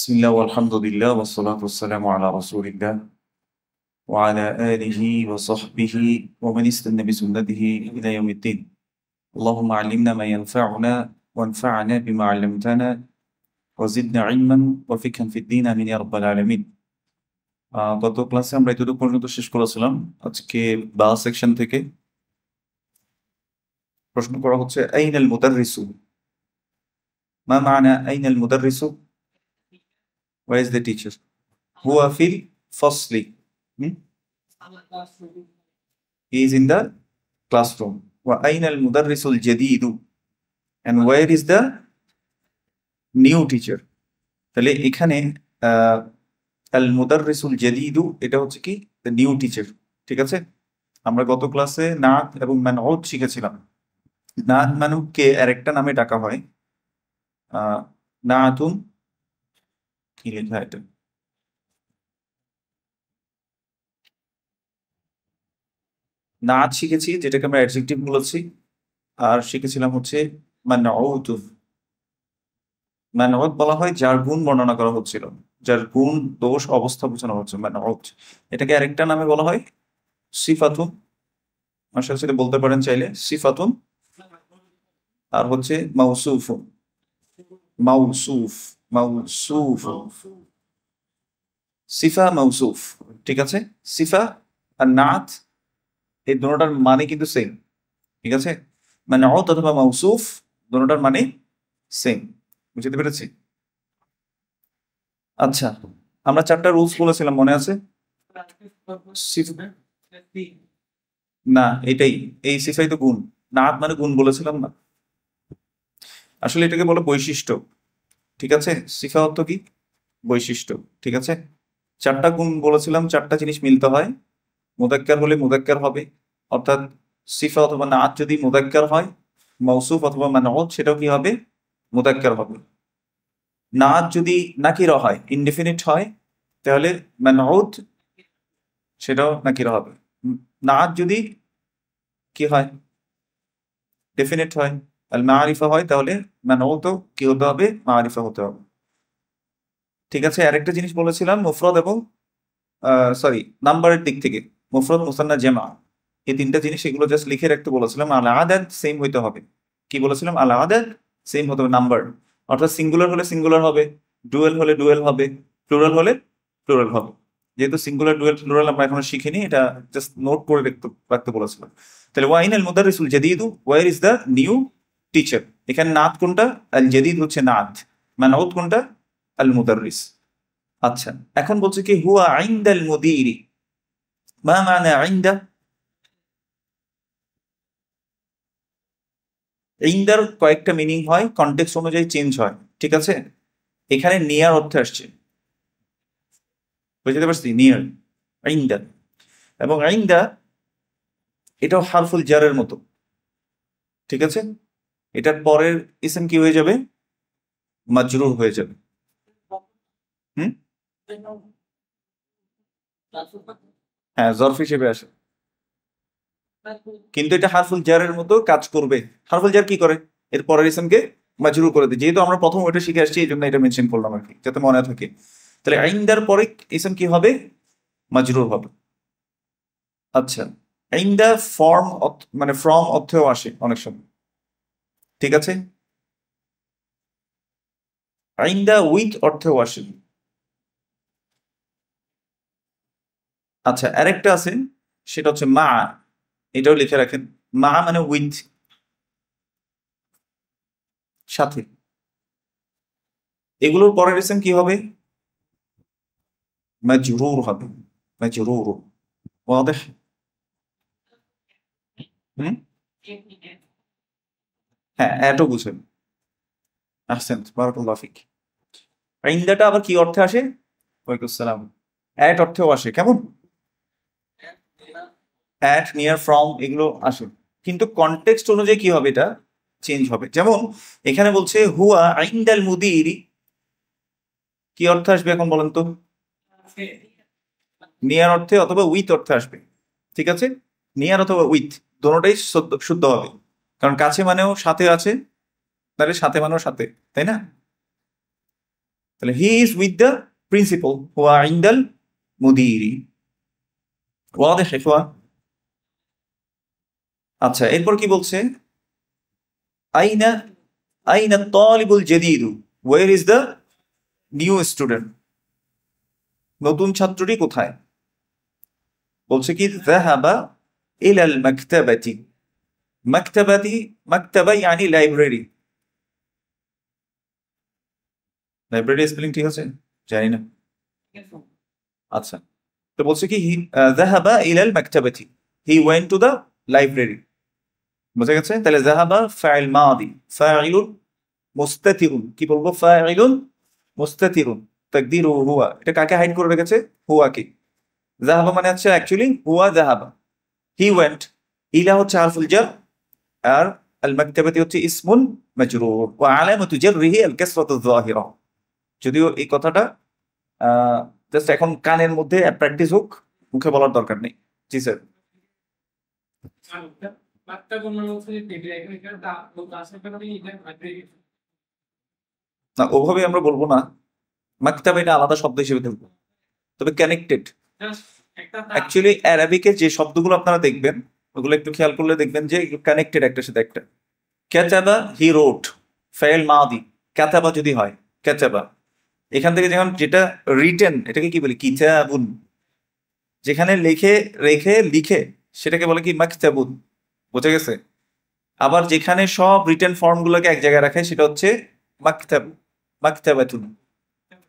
বিসমিল্লাহ আলহামদুলিল্লাহ ওয়াসসালাতু ওয়াসসালামু আলা রাসূলিল্লাহ ওয়া আলা আলিহি ওয়া সাহবিহি ওয়া মান ইসতান্না বিসুন্নতিহি ইলা ইয়াউমিদ্দিন। আল্লাহুম্মা আল্লিমনা মা ইয়ানফা'ুনা ওয়ানফা'না বিমা 'আল্লামতানা ওয়া জিদনা ইলমান ওয়া ফিকহান ফিদ-দ্বীন আমিন ইয়া রাব্বাল আলামিন। গত ক্লাসে আমরা এতটুকু পর্যন্ত শেষ করেছিলাম। আজকে বা সেকশন থেকে প্রশ্ন করা হচ্ছে আইনাল মুদাররিসু, মা মা'না আইনাল মুদাররিসু? Where is the teacher? হুয়া ফিল ফসলি, he is in the classroom. Wa aina al mudarrisul jadidu, and where is the new teacher? তাহলে এখানে আল মুদাররিসুল জাদিদু এটা হচ্ছে কি দ্য নিউ টিচার। ঠিক আছে, আমরা গত ক্লাসে নাত এবং মানউত শিখেছিলাম। নাত মানুকে আরেকটা নামে ডাকা হয়, নাতুন, কি লেখা এটা, নাত শিখেছি যেটাকে আমরা অ্যাডজেক্টিভ বলেছি, আর শিখেছিলাম হচ্ছে মানউত। মানউত বলা হয় যার গুণ বর্ণনা করা হচ্ছিল, যার গুণ দোষ অবস্থা বোঝানো হচ্ছে মানউত। এটাকে আরেকটা নামে বলা হয় সিফাতুন। আমার সাথে সাথে বলতে পারেন চাইলে, সিফাতুন। আর হচ্ছে মাউসুফুন, মাউসুফ, মাউসুফ, সিফা মাউসুফ। ঠিক আছে, সিফা আর নাত এই দুটোটার মানে কিন্তু সেম। ঠিক আছে, মানউত অথবা মাউসুফ দুটোটার মানে সেম। বুঝতে পেরেছি? আচ্ছা, আমরা চারটা রুলস বলেছিলাম, মনে আছে? না, এটাই, এই সিফাই তো গুণ, নাত মানে গুণ বলেছিলাম না? আসলে এটাকে বলে বৈশিষ্ট্য। ঠিক আছে, সিফা অর্থ কি? বৈশিষ্ট্য। ঠিক আছে, চারটা গুণ বলেছিলাম, চারটা জিনিস মিলতে হয়। মুদাক্কার হলে মুদাক্কার হবে, অর্থাৎ সিফা অথবা নাত যদি মুদাক্কার হয়, মৌসুফ অথবা মানউত সেটাও কি হবে? মুদাক্কার হবে। নাত যদি নাকিরা হয়, ইনডেফিনিট হয়, তাহলে মানউত সেটাও নাকিরা হবে। নাত যদি কি হয়? ডেফিনিট হয়, আল মারিফা হয়, তাহলে মানউতও কি হতে হবে? মারিফা হতে হবে। ঠিক আছে, আরেকটা জিনিস বলেছিলাম মুফরদ এবং সরি নাম্বারের দিক থেকে, মুফরদ, মুসান্না, জামা, এই তিনটা জিনিস এগুলো জাস্ট লিখে রাখতে বলেছিলাম। আল আদাদ সেম হইতে হবে। কি বলেছিলাম? আল আদাদ সেম হতে হবে, নাম্বার। অর্থাৎ সিঙ্গুলার হলে সিঙ্গুলার হবে, ডুয়েল হলে ডুয়েল হবে, প্লুরাল হলে প্লুরাল হবে। যেহেতু সিঙ্গুলার, ডুয়েল, প্লুরাল আমরা এখনো শিখিনি, এটা জাস্ট নোট করে রাখতে বলেছিলাম। তাহলে ওয়াইন আল মুদাররিসুল জাদিদু, where is the new teacher. এখানে নাত কোনটা? আল জাদিদ হচ্ছে নাত, মানউত কোনটা? আল মুদাররিস। আচ্ছা, এখন বলছে কি হুয়া ইনদাল মুদিরি, মা মানে ইনদা? ইনদার কয়েকটা মিনিং হয়, কনটেক্সট অনুযায়ী চেঞ্জ হয়। ঠিক আছে, এখানে নিয়ার অর্থে আসছে, বুঝতে পারছি? নিয়ার, ইনদা। এবং ইনদা এটাও হারফুল জারের মতো। ঠিক আছে, এটার পরের ইসম কি হয়ে যাবে? মাজরুর হয়ে যাবে। হুম, হ্যাঁ, জরফ হিসেবে আসে, কিন্তু এটা হারফুল জারের মতো কাজ করবে। হারফুল জার কি করে? এর পরের ইসমকে মাজরুর করে দেয়। যেহেতু আমরা প্রথম ওইটা শিখে আসছি, এই জন্য এটা মেনশন করলাম আর কি, যাতে মনে থাকে। তাহলে আইন্দার পরে ইসম কি হবে? মাজরুর হবে। আচ্ছা, আইন্দা ফর্ম মানে ফ্রম অর্থেও আসে অনেক সময়। ঠিক আছে, আইন্দা উইথ অর্থেও আসে। আচ্ছা, আরেকটা আছে, সেটা হচ্ছে মা। এটাও লিখে রাখেন, মা মানে উইথ, সাথে। এগুলোর পরের ইসম কি হবে? মাজরুর হবে, মাজরুর। ওয়াদেহ? হুম, হ্যাঁ, এটাও বুঝেন। আহসেন, বারাকাল্লাহু ফিক। ইন্দাটা আবার কি অর্থে আসে? ওয়ালাইকুম আসসালাম। অ্যাট অর্থেও আসে। কেমন? অ্যাট, নিয়ার, ফ্রম এগুলো আসে, কিন্তু কনটেক্সট অনুযায়ী কি হবে? এটা চেঞ্জ হবে। যেমন এখানে বলছে হুয়া ইনদাল মুদিরি, কি অর্থে আসবে এখন বলেন তো? নিয়ার অর্থে অথবা উইথ অর্থে আসবে। ঠিক আছে, নিয়ার অথবা উইথ দোনোটাই শুদ্ধ হবে, কারণ কাছে মানেও সাথে আছে, তাহলে সাথে মানেও সাথে, তাই না? তাহলে he is with the principal হুয়া ইনদাল মুদিরি। ওয়াদেহ ইখওয়ান? আচ্ছা, এরপর কি বলছে? আইনা আইনা তালিবুল জাদীদু, where is the new student? নতুন ছাত্রটি কোথায়? বলছে কি যাহাবা ইলাল মাকতাবাতি। মাকতাবাতি, মাকতাবা ইয়ানি লাইব্রেরি। লাইব্রেরি স্পেলিং ঠিক আছে? জানি না। আচ্ছা, তো বলছে কি যাহাবা ইলাল মাকতাবাতি, he went to the library. বুঝা গেছে? তাহলে যাহাবা ফাইল মাদি, ফাইলুন মুস্তাতিরুন, কি বলবো? ফাইলুন মুস্তাতিরুন, তাকদিরু হুয়া। এটা কাকে হাইড করে রেখেছে? হুয়াকে। যাহাবা মানে হচ্ছে অ্যাকচুয়ালি হুয়া যাহাবা, হি ওয়েন্ট। ইলা হচ্ছে হারফুল জার, আর আল মাকতাবাতি হচ্ছে ইসমুন মাজরুর, ওয়া আলামাতু জাররিহি আল কাসরাতু যাহিরা। যদিও এই কথাটা জাস্ট এখন কানের মধ্যে প্র্যাকটিস হোক, মুখে বলার দরকার নেই। জি স্যার। না, ওভাবে আমরা বলবো না, মাকতাবা এটা আলাদা শব্দ হিসেবে দেখবো, তবে কানেক্টেড। অ্যাকচুয়ালি অ্যারাবিকের যে শব্দগুলো আপনারা দেখবেন, ওগুলো একটু খেয়াল করলে দেখবেন যে কানেক্টেড একটার সাথে একটা। কাতাবা, হি রোট, ফাইল মাদি। কাতাবা যদি হয় কাতাবা, এখান থেকে যেমন যেটা রিটেন, এটাকে কি বলি? কিতাবুন। যেখানে লিখে রেখে লিখে, সেটাকে বলে কি? মাকতাবুন। বোঝা গেছে? আবার যেখানে সব রিটেন ফর্ম গুলোকে এক জায়গায় রাখে, সেটা হচ্ছে মাকতাব, মাকতাবাতুন।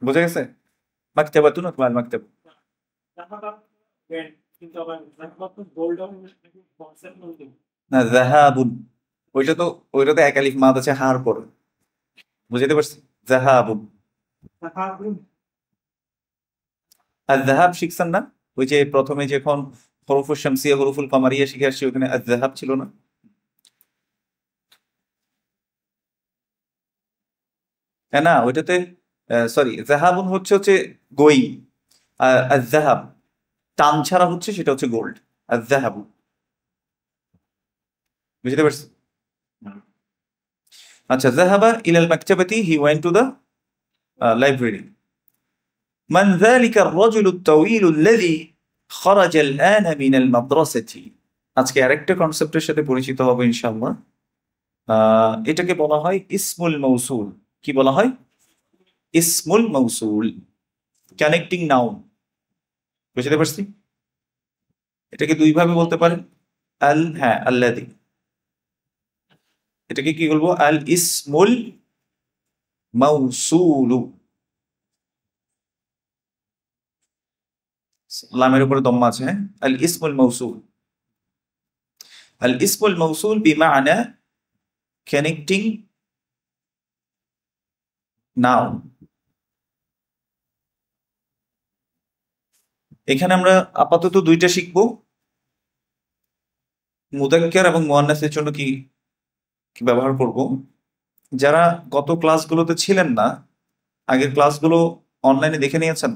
বোঝা গেছে? মাকতাবাতুন অথবা আল মাকতাব। না, জাহাবুন, ওইটা তো, ওইটা তো এক আলিফ মাদ আছে হার পর। বুঝতে পারছি? জাহাবুন। আর জাহাব শিখছেন না? ওই যে প্রথমে যখন হরফুল শামসিয়া হরফুল কামারিয়া শিখে আসছি, ওখানে আর জাহাব ছিল না? হ্যাঁ, না ওইটাতে, সরি, জাহাবুন হচ্ছে হচ্ছে গোয়িং, আর জাহাব টান ছাড়া হচ্ছে, সেটা হচ্ছে গোল্ড। আর জাহাবু, বুঝতে পারছি? আচ্ছা, জাহাবা ইলাল মাকতাবাতি, he went to the library. মান যালিকা আর-রাজুলু at-তাওয়ীলু আল্লাযী খারাজা আল-আনা মিনাল মাদ্রাসাতি। আজকে আরেকটা কনসেপ্টের সাথে পরিচিত হবো ইনশাআল্লাহ। এটাকে বলা হয় ইসমুল মৌসুল। কি বলা হয়? ইসমুল মৌসুল, কানেক্টিং নাউন। বুঝতে পারছি? এটাকে দুই ভাবে বলতে পারেন। আল, হ্যাঁ, আল্লাযী। এটাকে কি বলবো? আল ইসমুল মাউসুলু। লামের উপরে দম্মা আছে, হ্যাঁ। আল ইসমুল মৌসুল, আল ইসমুল মৌসুল বিমানা কানেক্টিং নাউন। এখানে আমরা আপাতত দুইটা শিখবো, মুদাক্কার এবং মুয়ান্নাসের জন্য কি কি ব্যবহার করব। যারা গত ক্লাসগুলোতে ছিলেন না, আগের ক্লাসগুলো অনলাইনে দেখে নিয়েছেন,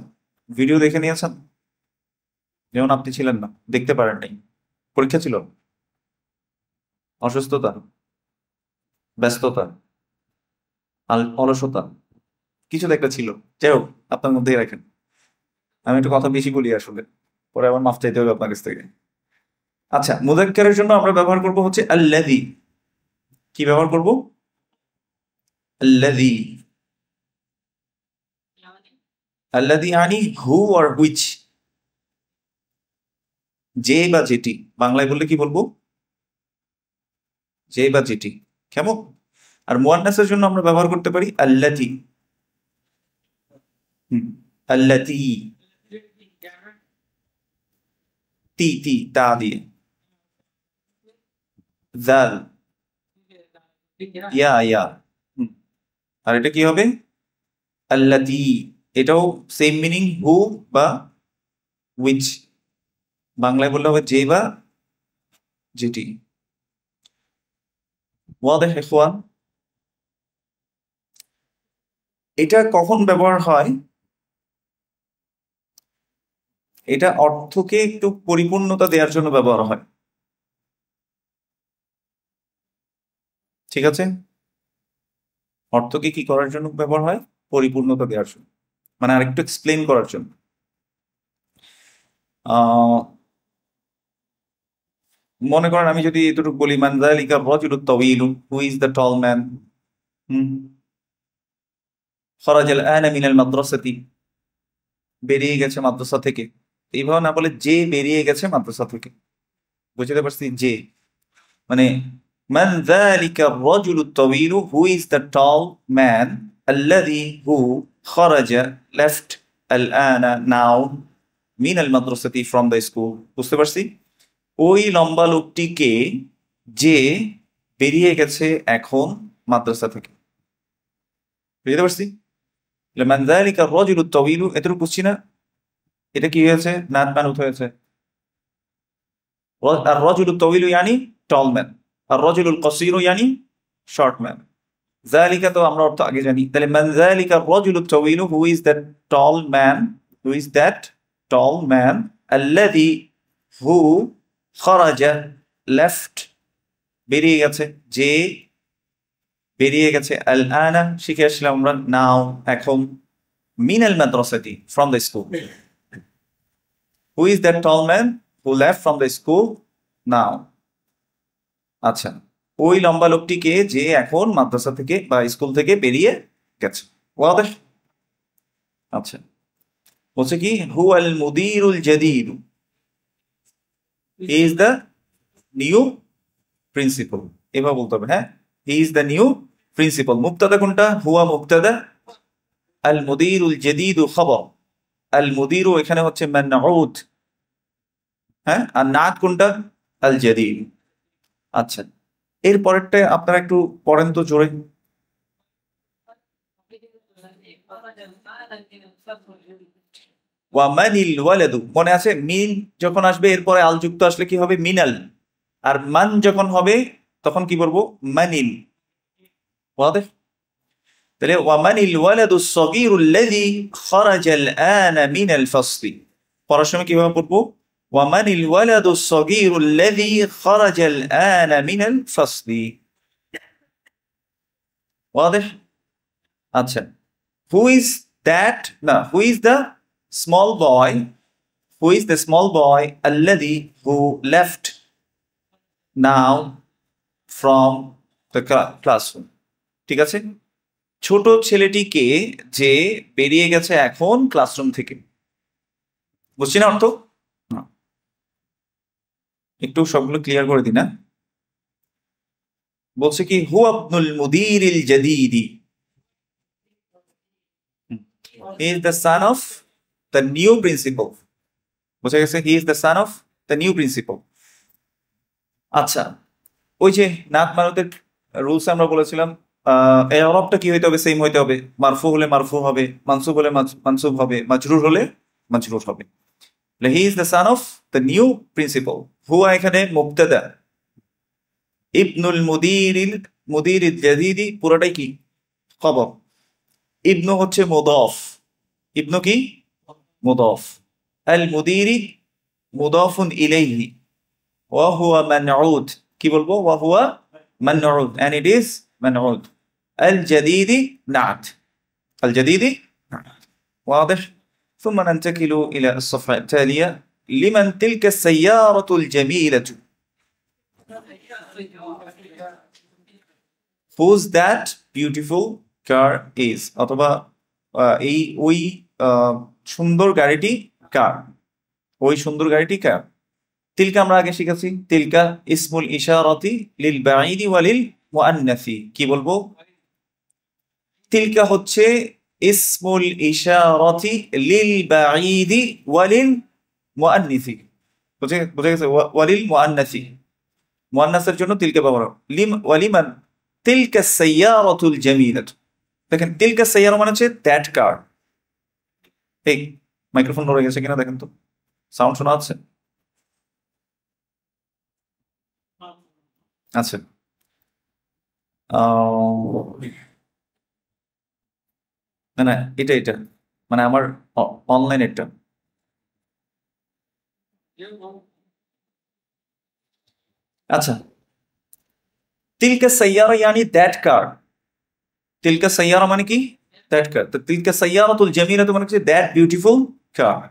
ভিডিও দেখে নিয়েছেন, যেমন আপনি ছিলেন না, দেখতে পারেন নাই, পরীক্ষা ছিল, অসুস্থতা, ব্যস্ততা, অলসতা, কিছু তো একটা ছিল। যাই হোক, আপনার মধ্যেই রাখেন। আমি একটু কথা বেশি বলি আসলে, পরে আবার মাফ চাইতে হবে আপনার কাছ থেকে। আচ্ছা, মুদাক্কারের জন্য আমরা ব্যবহার করব হচ্ছে আল্লাযী। কি ব্যবহার করব? আল্লাযী। আল্লাযী আনি হু আর হুইচ, যে বা যেটি। বাংলায় বললে কি বলবো? যে বা যেটি। কেমন? আর মুয়ান্নাসের জন্য আমরা ব্যবহার করতে পারি আল্লাতী। আল্লাতী, তি তি তা দিয়ে, জাল, ইয়া ইয়া। হুম। আর এটা কি হবে? আল্লাতী। এটাও সেম মিনিং, হু বা উইচ। বাংলায় বললে হবে যে বা যেটি। ওয়াদেহ ইখওয়ান? এটা কখন ব্যবহার হয়? এটা অর্থকে একটু পরিপূর্ণতা দেওয়ার জন্য ব্যবহার হয়। ঠিক আছে? অর্থকে কি করার জন্য ব্যবহার হয়? পরিপূর্ণতা দেওয়ার জন্য। মানে আরেকটু এক্সপ্লেন করার জন্য। আহ মনে করেন আমি যদি এতটুকু বলি, মান যালিকা রাজুলুত তাওয়ীলু, who is the tall man, খরাজাল আনা মিনাল মাদ্রাসাতি, বেরিয়ে গেছে মাদ্রাসা থেকে। এইভাবে না বলে যে বেরিয়ে গেছে মাদ্রাসা থেকে, বুঝতে পারছি? যে মানে মান যালিকা রাজুলুত তাওয়ীলু, who is the tall man, আল্লাযী হু খরাজা লেফট আল আনা নাও মিনাল মাদ্রাসাতি ফ্রম দ্য স্কুল। বুঝতে পারছি? ওই লম্বা লোকটিকে যে বেরিয়ে গেছে এখন মাদ্রাসা থেকে। বুঝতে পারছি? মান যালিকা রাজুলুত তাওয়ীলু, এতটুকু বুঝছি না? এটা কি হয়েছে? নাত মানুত হয়েছে। আর রাজুলুত তাওয়ীলু ইয়ানি টল ম্যান, আর রাজুলুল কসীরু ইয়ানি শর্ট ম্যান। যালিকা তো আমরা অর্থ আগে জানি, তাহলে মান যালিকা রাজুলুত তাওয়ীলু, who is that tall man, who is that tall man, আল্লাযী হু খরাজা লেফট বেরিয়ে গেছে, যে বেরিয়ে গেছে, আল আনা শিখে আসলাম আমরা নাও এখন, মিনাল মাদ্রাসাতি from the school. Who is that tall man who left from the school now. আচ্ছা, ওই লম্বা লোকটিকে যে এখন মাদ্রাসা থেকে বা স্কুল থেকে বেরিয়ে গেছে। ওয়াদাহ? আচ্ছা, বলছে কি হু আল মুদিরুল জাদীদ, he is the new principal. এভাবে বলতে হবে, হ্যাঁ, he is the new principal. মুবতাদা কোনটা? হুয়া মুবতাদা, আল মুদিরুল জাদীদ খবর। আল মুদিরু এখানে হচ্ছে মানউত, হ্যাঁ, আর নাত কোনটা? আল জাদীদ। আচ্ছা, এর পরেরটা আপনারা একটু পড়েন তো জোরে। ওয়ামানিল ওয়ালাদু, মনে আছে? মিন যখন আসবে এরপরে আল যুক্ত আসলে কি হবে? মিনাল। আর মান যখন হবে তখন কি বলবো? মানিল। ওয়াদাহ? তাহলে ওয়ামানিল ওয়ালাদু সগীরুল্লাযী খরাজাল আনা মিনাল ফাসলি, পড়ার সময় কিভাবে পড়বো? ওয়ামানিল ওয়ালাদু সগীরুল্লাযী খরাজাল আনা মিনাল ফাসলি। ওয়াদাহ? আচ্ছা, হু ইজ দ্যাট, না, হু is the small boy, who is the small boy alladhi who left now from the classroom? ঠিক আছে, ছোট ছেলেটিকে যে বেরিয়ে গেছে এখন ক্লাসরুম থেকে। বুঝছি না অর্থ? না। একটু সবগুলো ক্লিয়ার করে দিই না। বলছে কি হু আবনুল মুদিরিল জাদীদি, he is the son of the new principal. বুঝা গেছে? He is the son of the new principal. আচ্ছা, ওই যে নাত মারুতের রুলস আমরা বলেছিলাম, এরবটা কি হইতে হবে? সেম হইতে হবে। মারফু হলে মারফু হবে, মানসুব হলে মানসুব হবে, মাজরুর হলে মাজরুর হবে। হি is the son of the new principal. হুয়া এখানে মুবতাদা, ইবনুল মুদিরিল মুদিরিল জাদীদি পুরোটাই কি? খবর। ইবনু হচ্ছে মুদাফ, ইবনু কি? মুদাফ। আল মুদিরি মুদাফুন ইলাইহি, ওয়া হুয়া মানউত, কি বলবো? ওয়া হুয়া মানউত, and it is منعود. الجديد نعت، الجديد نعت. واضح؟ ثم ننتقل إلى الصفحة التالية. لمن تلك السيارة الجميلة؟ Whose that beautiful car is? অথবা এই ওই সুন্দর গাড়িটি কার? ওই সুন্দর গাড়িটি কার? তিলকা আমরা আগে শিখেছি, তিলকা ইসমুল ইশারাতি লিল বাঈদি ওয়া লিল মুআন্নাসি। কি বলবো? তিলকা হচ্ছে ইসমুল ইশারাতি লিল বাঈদি ওয়া লিল মুআন্নাসি। বুঝে গেছে? ওয়া লিল মুআন্নাসি, মুআন্নাসের জন্য তিলকা ব্যবহার। ওয়া লিমান তিলকা সাইয়ারাতুল জামিলাতু। দেখেন, তিলকা সাইয়ারা মানে হচ্ছে দ্যাট কার। এই মাইক্রোফোন ধরে গেছে কিনা দেখেন তো, সাউন্ড শোনা যাচ্ছে? আচ্ছা, না না, এটা এটা মানে আমার অনলাইন এটা। আচ্ছা, তিলকা সাইয়ারা ইয়ানি দ্যাট কার। তিলকা সাইয়ারা মানে কি? দ্যাট কার। তো তিলকা সাইয়ারাতুল জামিলাতু মানে হচ্ছে দ্যাট বিউটিফুল কার।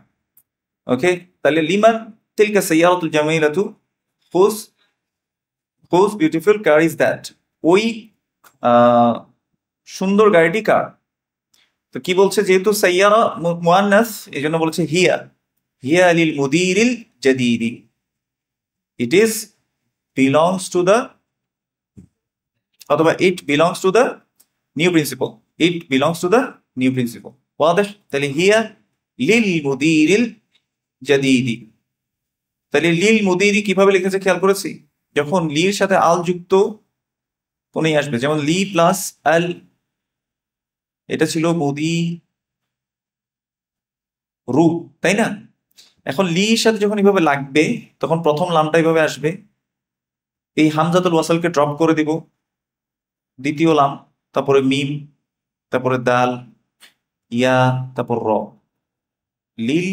ওকে, তাহলে লিমান তিলকা সাইয়ারাতুল জামিলাতু, whose whose beautiful car is that, ওই সুন্দর গাড়িটি কার। তো কি বলছে, যেহেতু সাইয়ারা মুআন্নাস এই জন্য বলছে হিয়া, হিয়া লিল মুদিরিল জাদিদি, it is belongs to the, অথবা it belongs to the new principal, it belongs to the new principal. ওয়াদেহ? তাহলে হিয়া লিল মুদিরিল জাদিদি। তাহলে লিল মুদিরি কিভাবে লিখেছে খেয়াল করেছি, যখন লির সাথে আল যুক্ত কোনই আসবে, যেমন লি প্লাস আল, এটা ছিল মুদি রু, তাই না? এখন লির সাথে যখন এইভাবে লাগবে তখন প্রথম লামটা এইভাবে আসবে, এই হামজাতুল ওয়াসালকে ড্রপ করে দিব, দ্বিতীয় লাম, তারপরে মিম, তারপরে দাল, ইয়া, তারপর র, লিল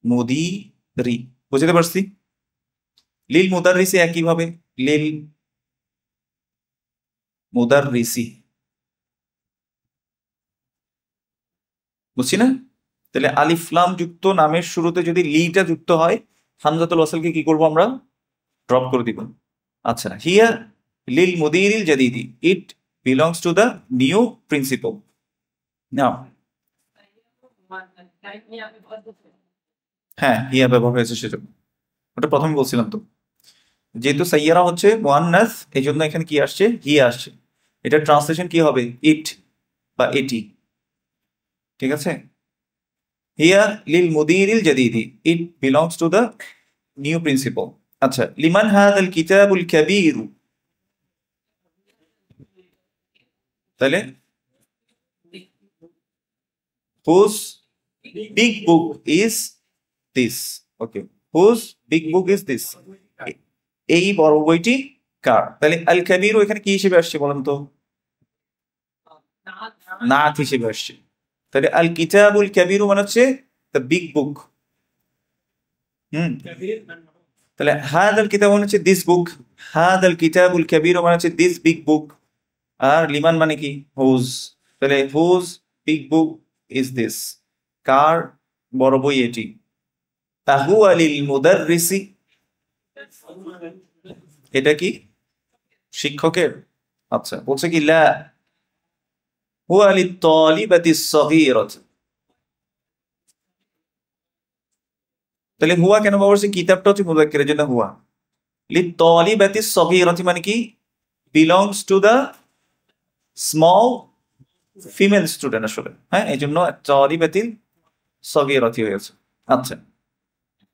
মুদি রি। বুঝতে পারছি? লিল মুদাররিসি একইভাবে লিল মুদাররিসি, বুঝছি না? তাহলে আলিফ লাম যুক্ত নামের শুরুতে যদি লিটা যুক্ত হয়, হামজাতুল ওয়াসালকে কি করব আমরা? ড্রপ করে দিব। আচ্ছা, হিয়া লিল মুদিরিল জাদিদি, it belongs to the new principal. Now হ্যাঁ, হিয়া ব্যবহার হয়েছে সেজন্য, ওটা প্রথমে বলছিলাম তো। যেহেতু সাইয়ারা হচ্ছে মুআন্নাস এই জন্য এখানে কি আসছে? হিয়া আসছে। এটা ট্রান্সলেশন কি হবে? ইট বা এটি। ঠিক আছে? হিয়া লিল মুদিরিল জাদিদি, it belongs to the new principal. আচ্ছা, লিমান হাযাল কিতাবুল কাবীর, তাহলে whose big book is this? Okay, whose big book is this? এই বড় বইটি কার? তাহলে আল কাবীর এখানে কি হিসেবে আসছে বলেন তো? নাত হিসেবে আসছে। তাহলে আল কিতাবুল কাবীর মানে হচ্ছে দ্য বিগ বুক। তাহলে হাদাল কিতাব মানে হচ্ছে দিস বুক, হাদাল কিতাবুল কাবীর মানে হচ্ছে দিস বিগ বুক। আর লিমান মানে কি? হুজ। তাহলে whose big book is this, কার বড় বই এটি। তাহু আলিল মুদাররিসি, এটা কি শিক্ষকের? আচ্ছা, বলছে কি লা হুয়া লিত তালিবাতি সগীরাত। তাহলে হুয়া কেন বলছে? কিতাবটা হচ্ছে মুযাক্কারের জন্য হুয়া। লিত তালিবাতি সগীরাত মানে কি? Belongs to the small female student আসলে, হ্যাঁ, এই জন্য তালিবাতি সগীরাতি হয়েছে। আচ্ছা,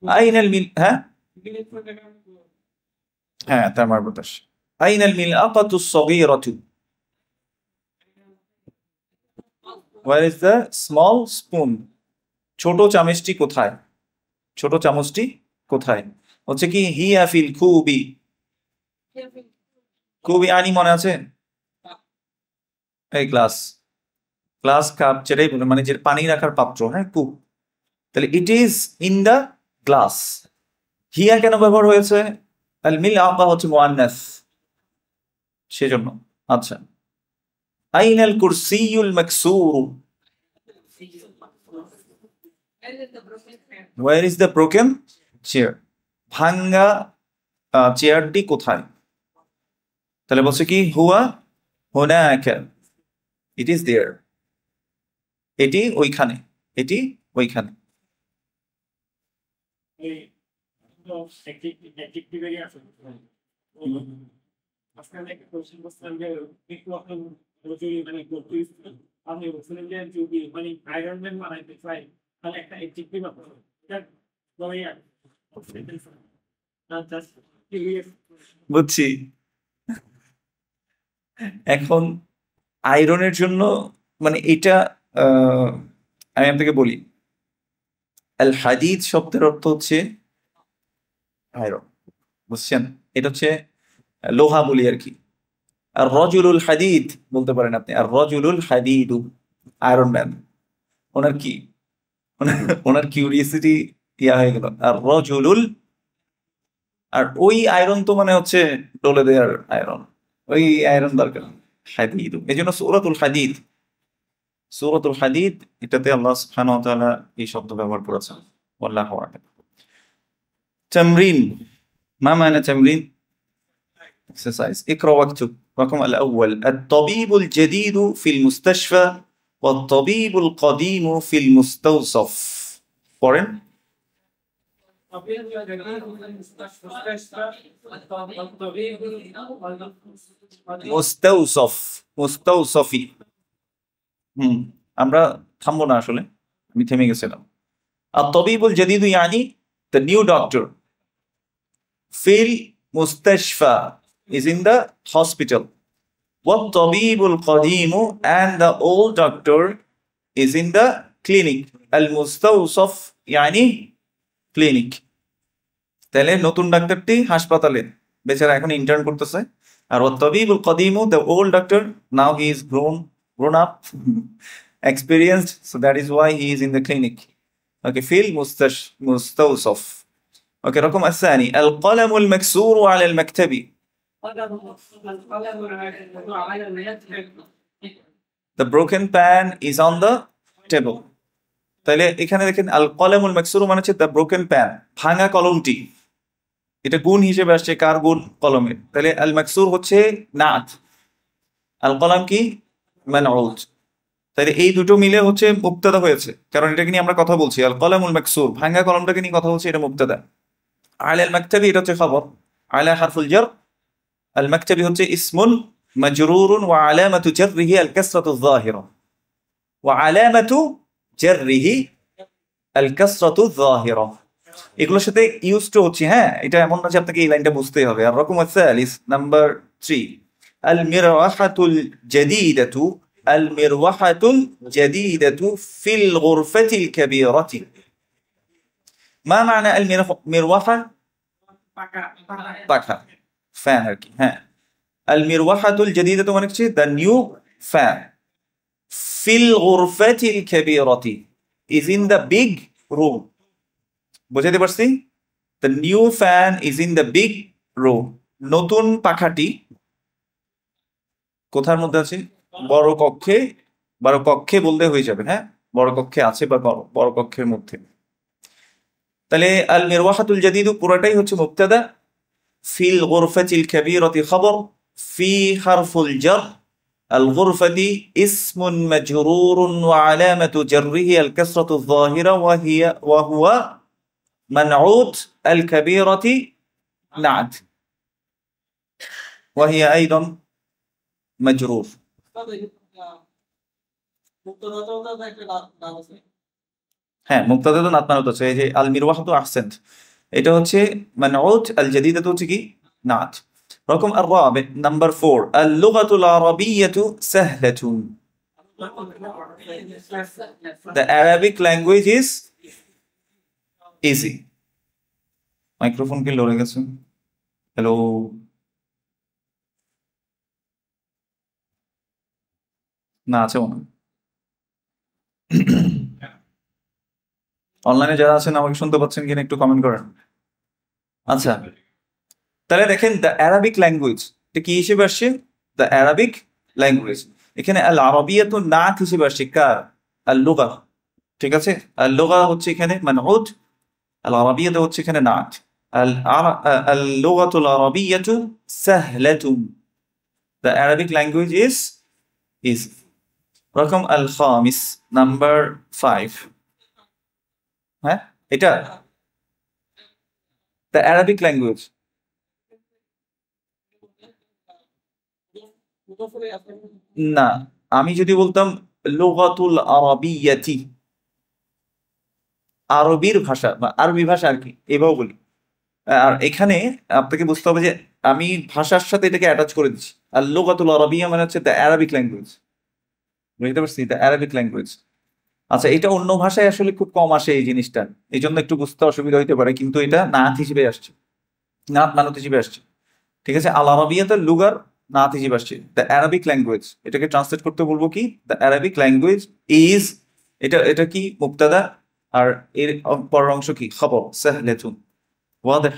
আইনাল মিল, হ্যাঁ হ্যাঁ, তার মারবুত আসে। আইনাল মিলআকাতু সগীরাতু, where is the small spoon, ছোট চামচটি কোথায়? ছোট চামচটি কোথায়? হচ্ছে কি হিয়া ফিল খুবি, খুবই আনি মনে আছে? এই গ্লাস, গ্লাস কাপ যেটাই বলে, মানে যে পানি রাখার পাত্র, হ্যাঁ, কুপ। তাহলে it is in the glass. হিয়া কেন ব্যবহার হয়েছে? আল মিল আকা হচ্ছে মুআন্নাস সেজন্য। আচ্ছা, আইনাল কুরসিয়ুল মাকসুর, where is the broken chair, ভাঙ্গা চেয়ারটি কোথায়? তাহলে বলছে কি হুয়া হুনাকা, ইট ইজ দেয়ার, এটি ওইখানে, এটি ওইখানে। বুঝছি। এখন আয়রনের জন্য মানে এটা আমি আপনাকে বলি, আল হাদিদ শব্দের অর্থ হচ্ছে আয়রন, বুঝছেন? এটা হচ্ছে লোহা বলি আর কি। আর রজুলুল হাদিদ বলতে পারেন আপনি, আর রজুলুল হাদিদু আয়রন ম্যান। ওনার কি, ওনার কিউরিয়াসিটি ইয়া হয়ে গেল আর রজুলুল, আর ওই আয়রন তো মানে হচ্ছে ডলে দেয়ার আয়রন, ওই আয়রন দরকার হাদিদ, এই জন্য সূরাতুল হাদিদ সূরাতুল হাদিদ, এটাতে আল্লাহ সুবহানাহু ওয়া তাআলা এই শব্দ ব্যবহার করেছেন। ওয়াল্লাহু আ'লাম। তামরিন, মা মানা তামরিন? এক্সারসাইজ। ইকরা ওয়াকতুব। রকম আল আউয়াল الطبيب الجديد في المستشفى والطبيب القديم في المستوصف. পড়েন। মুস্তাউসফ, মুস্তাউসফি। আমরা থামবো না, আসলে আমি থেমে গেছিলাম। الطبيب الجديد يعني the new doctor. في المستشفى is in the hospital. والطبيب القديم and the old doctor is in the clinic. المستوصف يعني clinic. তাহলে নতুন ডাক্তারটি হাসপাতালে, বেচারা এখন ইন্টার্ন করতেছে। আর والطبيب القديم, the old doctor, now he is grown up, experienced, so that is why he is in the clinic. Okay, في المستوصف. Okay, رقم الثاني القلم المكسور على المكتب. The broken pen is on the table. তাহলে এখানে দেখেন আল কলামুল মাকসুর মানে হচ্ছে দ্য ব্রোকেন প্যান, ভাঙা কলমটি। এটা গুণ হিসেবে আসছে, কার গুণ? কলমের। তাহলে আল মাকসুর হচ্ছে নাত, আল কলাম কি? মানউত। তাহলে এই দুটো মিলে হচ্ছে মুবতাদা হয়েছে, কারণ এটাকে নিয়ে আমরা কথা বলছি। আল কলামুল মাকসুর, ভাঙা কলমটাকে নিয়ে কথা বলছি, এটা মুবতাদা। আলাল মাকতাবি, এটা হচ্ছে খবর। আলা হারফুল জার, আল মাকতাবি হচ্ছে ইসমুন মাজরুরুন ওয়া আলামাতু জাররিহি আল কাসরাতু যাহিরা, ওয়া আলামাতু জাররিহি আল কাসরাতু যাহিরা। এগুলোর সাথে ইউজ টু হচ্ছে। হ্যাঁ, এটা এমন না যে আপনাকে এই লাইনটা বুঝতেই হবে। আর রকম সালিস, নাম্বার 3 আল মিরওয়াহাতুল জাদীদাতু, আল মিরওয়াহাতুল জাদীদাতু ফিল গুরফাতিল কাবীরাতি। মা মানা আল মিরওয়াহা? পাখা, ফ্যান আর কি। হ্যাঁ, আল মিরওয়াহাতুল জাদীদাতু মানে হচ্ছে দ্য নিউ ফ্যান। ফিল গুরফাতিল কাবীরাতি is in the big room. বুঝাতে পারছি? The new fan is in the big room. নতুন পাখাটি কোথার মধ্যে আছে? বড় কক্ষে। বড় কক্ষে বলতে হয়ে যাবে। হ্যাঁ, বড় কক্ষে আছে বা বড় কক্ষের মধ্যে। তাহলে আল মিরওয়াহাতুল জাদীদু পুরোটাই হচ্ছে মুবতাদা, ফিল গুরফাতিল কাবীরাতি খবর, ফি হারফুল জার, الغرفة اسم مجرور وعلامة جره الكسرة الظاهرة وهو منعوت، الكبيرة نعت، وهي أيضا مجرور. হ্যাঁ, মুবতাদা তো নাত মানুত আছে। এই যে আল মিরওয়াহাতু আহসান্ত, এটা হচ্ছে মানউত, আল জাদীদাতু হচ্ছে কি? নাত। رقم الرابع number 4 اللغة العربية سهلة. The Arabic language is easy. Microphone কি লড়ে গেছে? হ্যালো, না আছে মনে হয়। অনলাইনে যারা আছেন আমাকে শুনতে পাচ্ছেন কিনা একটু কমেন্ট করেন। আচ্ছা, তাহলে দেখেন দ্য অ্যারাবিক ল্যাঙ্গুয়েজ, এটা কি হিসেবে আসছে? The Arabic language. এখানে আল আরাবিয়াতু নাত হিসেবে আসছে কার? আল লুগা। ঠিক আছে, আল লুগা হচ্ছে এখানে মানউত, আল আরাবিয়াতু হচ্ছে এখানে নাত। আল লুগাতুল আরাবিয়াতু সাহলাতুন, the Arabic language is easy. রকম আল খামিস, নাম্বার 5। হ্যাঁ, এটা দ্য অ্যারাবিক ল্যাঙ্গুয়েজ। না, আমি যদি বলতাম লুগাতুল আরাবিয়াতি, আরবির ভাষা বা আরবি ভাষা আর কি, এভাবে বলি। আর এখানে আপনাকে বুঝতে হবে যে আমি ভাষার সাথে এটাকে অ্যাটাচ করে দিচ্ছি। আর লুগাতুল আরাবিয়া মানে হচ্ছে দ্য অ্যারাবিক ল্যাঙ্গুয়েজ। বুঝতে পারছি? The Arabic language. আচ্ছা, এটা অন্য ভাষায় আসলে খুব কম আসে এই জিনিসটা, এই জন্য একটু বুঝতে অসুবিধা হইতে পারে, কিন্তু এটা নাত হিসেবে আসছে, নাত মানত হিসেবে আসছে। ঠিক আছে, আল আরাবিয়াতে লুগার নাত হিসেবে আসছে দ্য অ্যারাবিক ল্যাঙ্গুয়েজ। এটাকে ট্রান্সলেট করতে বলবো কি? দ্য অ্যারাবিক ল্যাঙ্গুয়েজ ইজ, এটা কি? মুবতাদা, আর এর পরের অংশ কি? খবর, সাহলাতুন। ওয়াদিহ?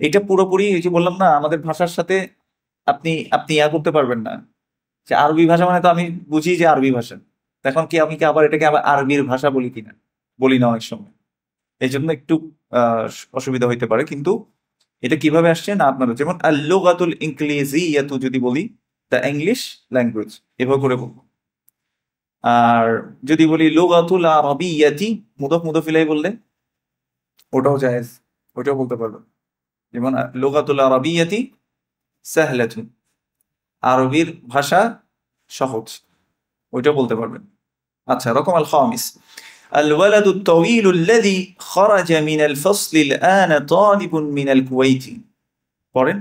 এটা পুরোপুরি এই যে বললাম না, আমাদের ভাষার সাথে আপনি আপনি ইয়া করতে পারবেন না যে আরবি ভাষা মানে তো আমি বুঝি যে আরবি ভাষা, এখন কি আমি কি আবার এটাকে আবার আরবির ভাষা বলি কিনা? বলি না অনেক সময়, এই জন্য একটু অসুবিধা হইতে পারে। কিন্তু এটা কিভাবে আসছে না, আপনারা যেমন আল লুগাতুল ইনক্লিজিয়াতু যদি বলি, দ্য ইংলিশ ল্যাঙ্গুয়েজ, এভাবে করে বলবো। আর যদি বলি লুগাতুল আরাবিয়াতি, মুদফ মুদফিলাই বললে ওটাও জায়েজ, ওটাও বলতে পারবে। যেমন লুগাতুল আরাবিয়াতি সাহলাতুন, আরবির ভাষা সহজ, ওইটাও বলতে পারবেন। আচ্ছা, রকম আল খামিস الولد الطويل الذي خرج من الفصل الآن طالب من الكويت. পড়েন।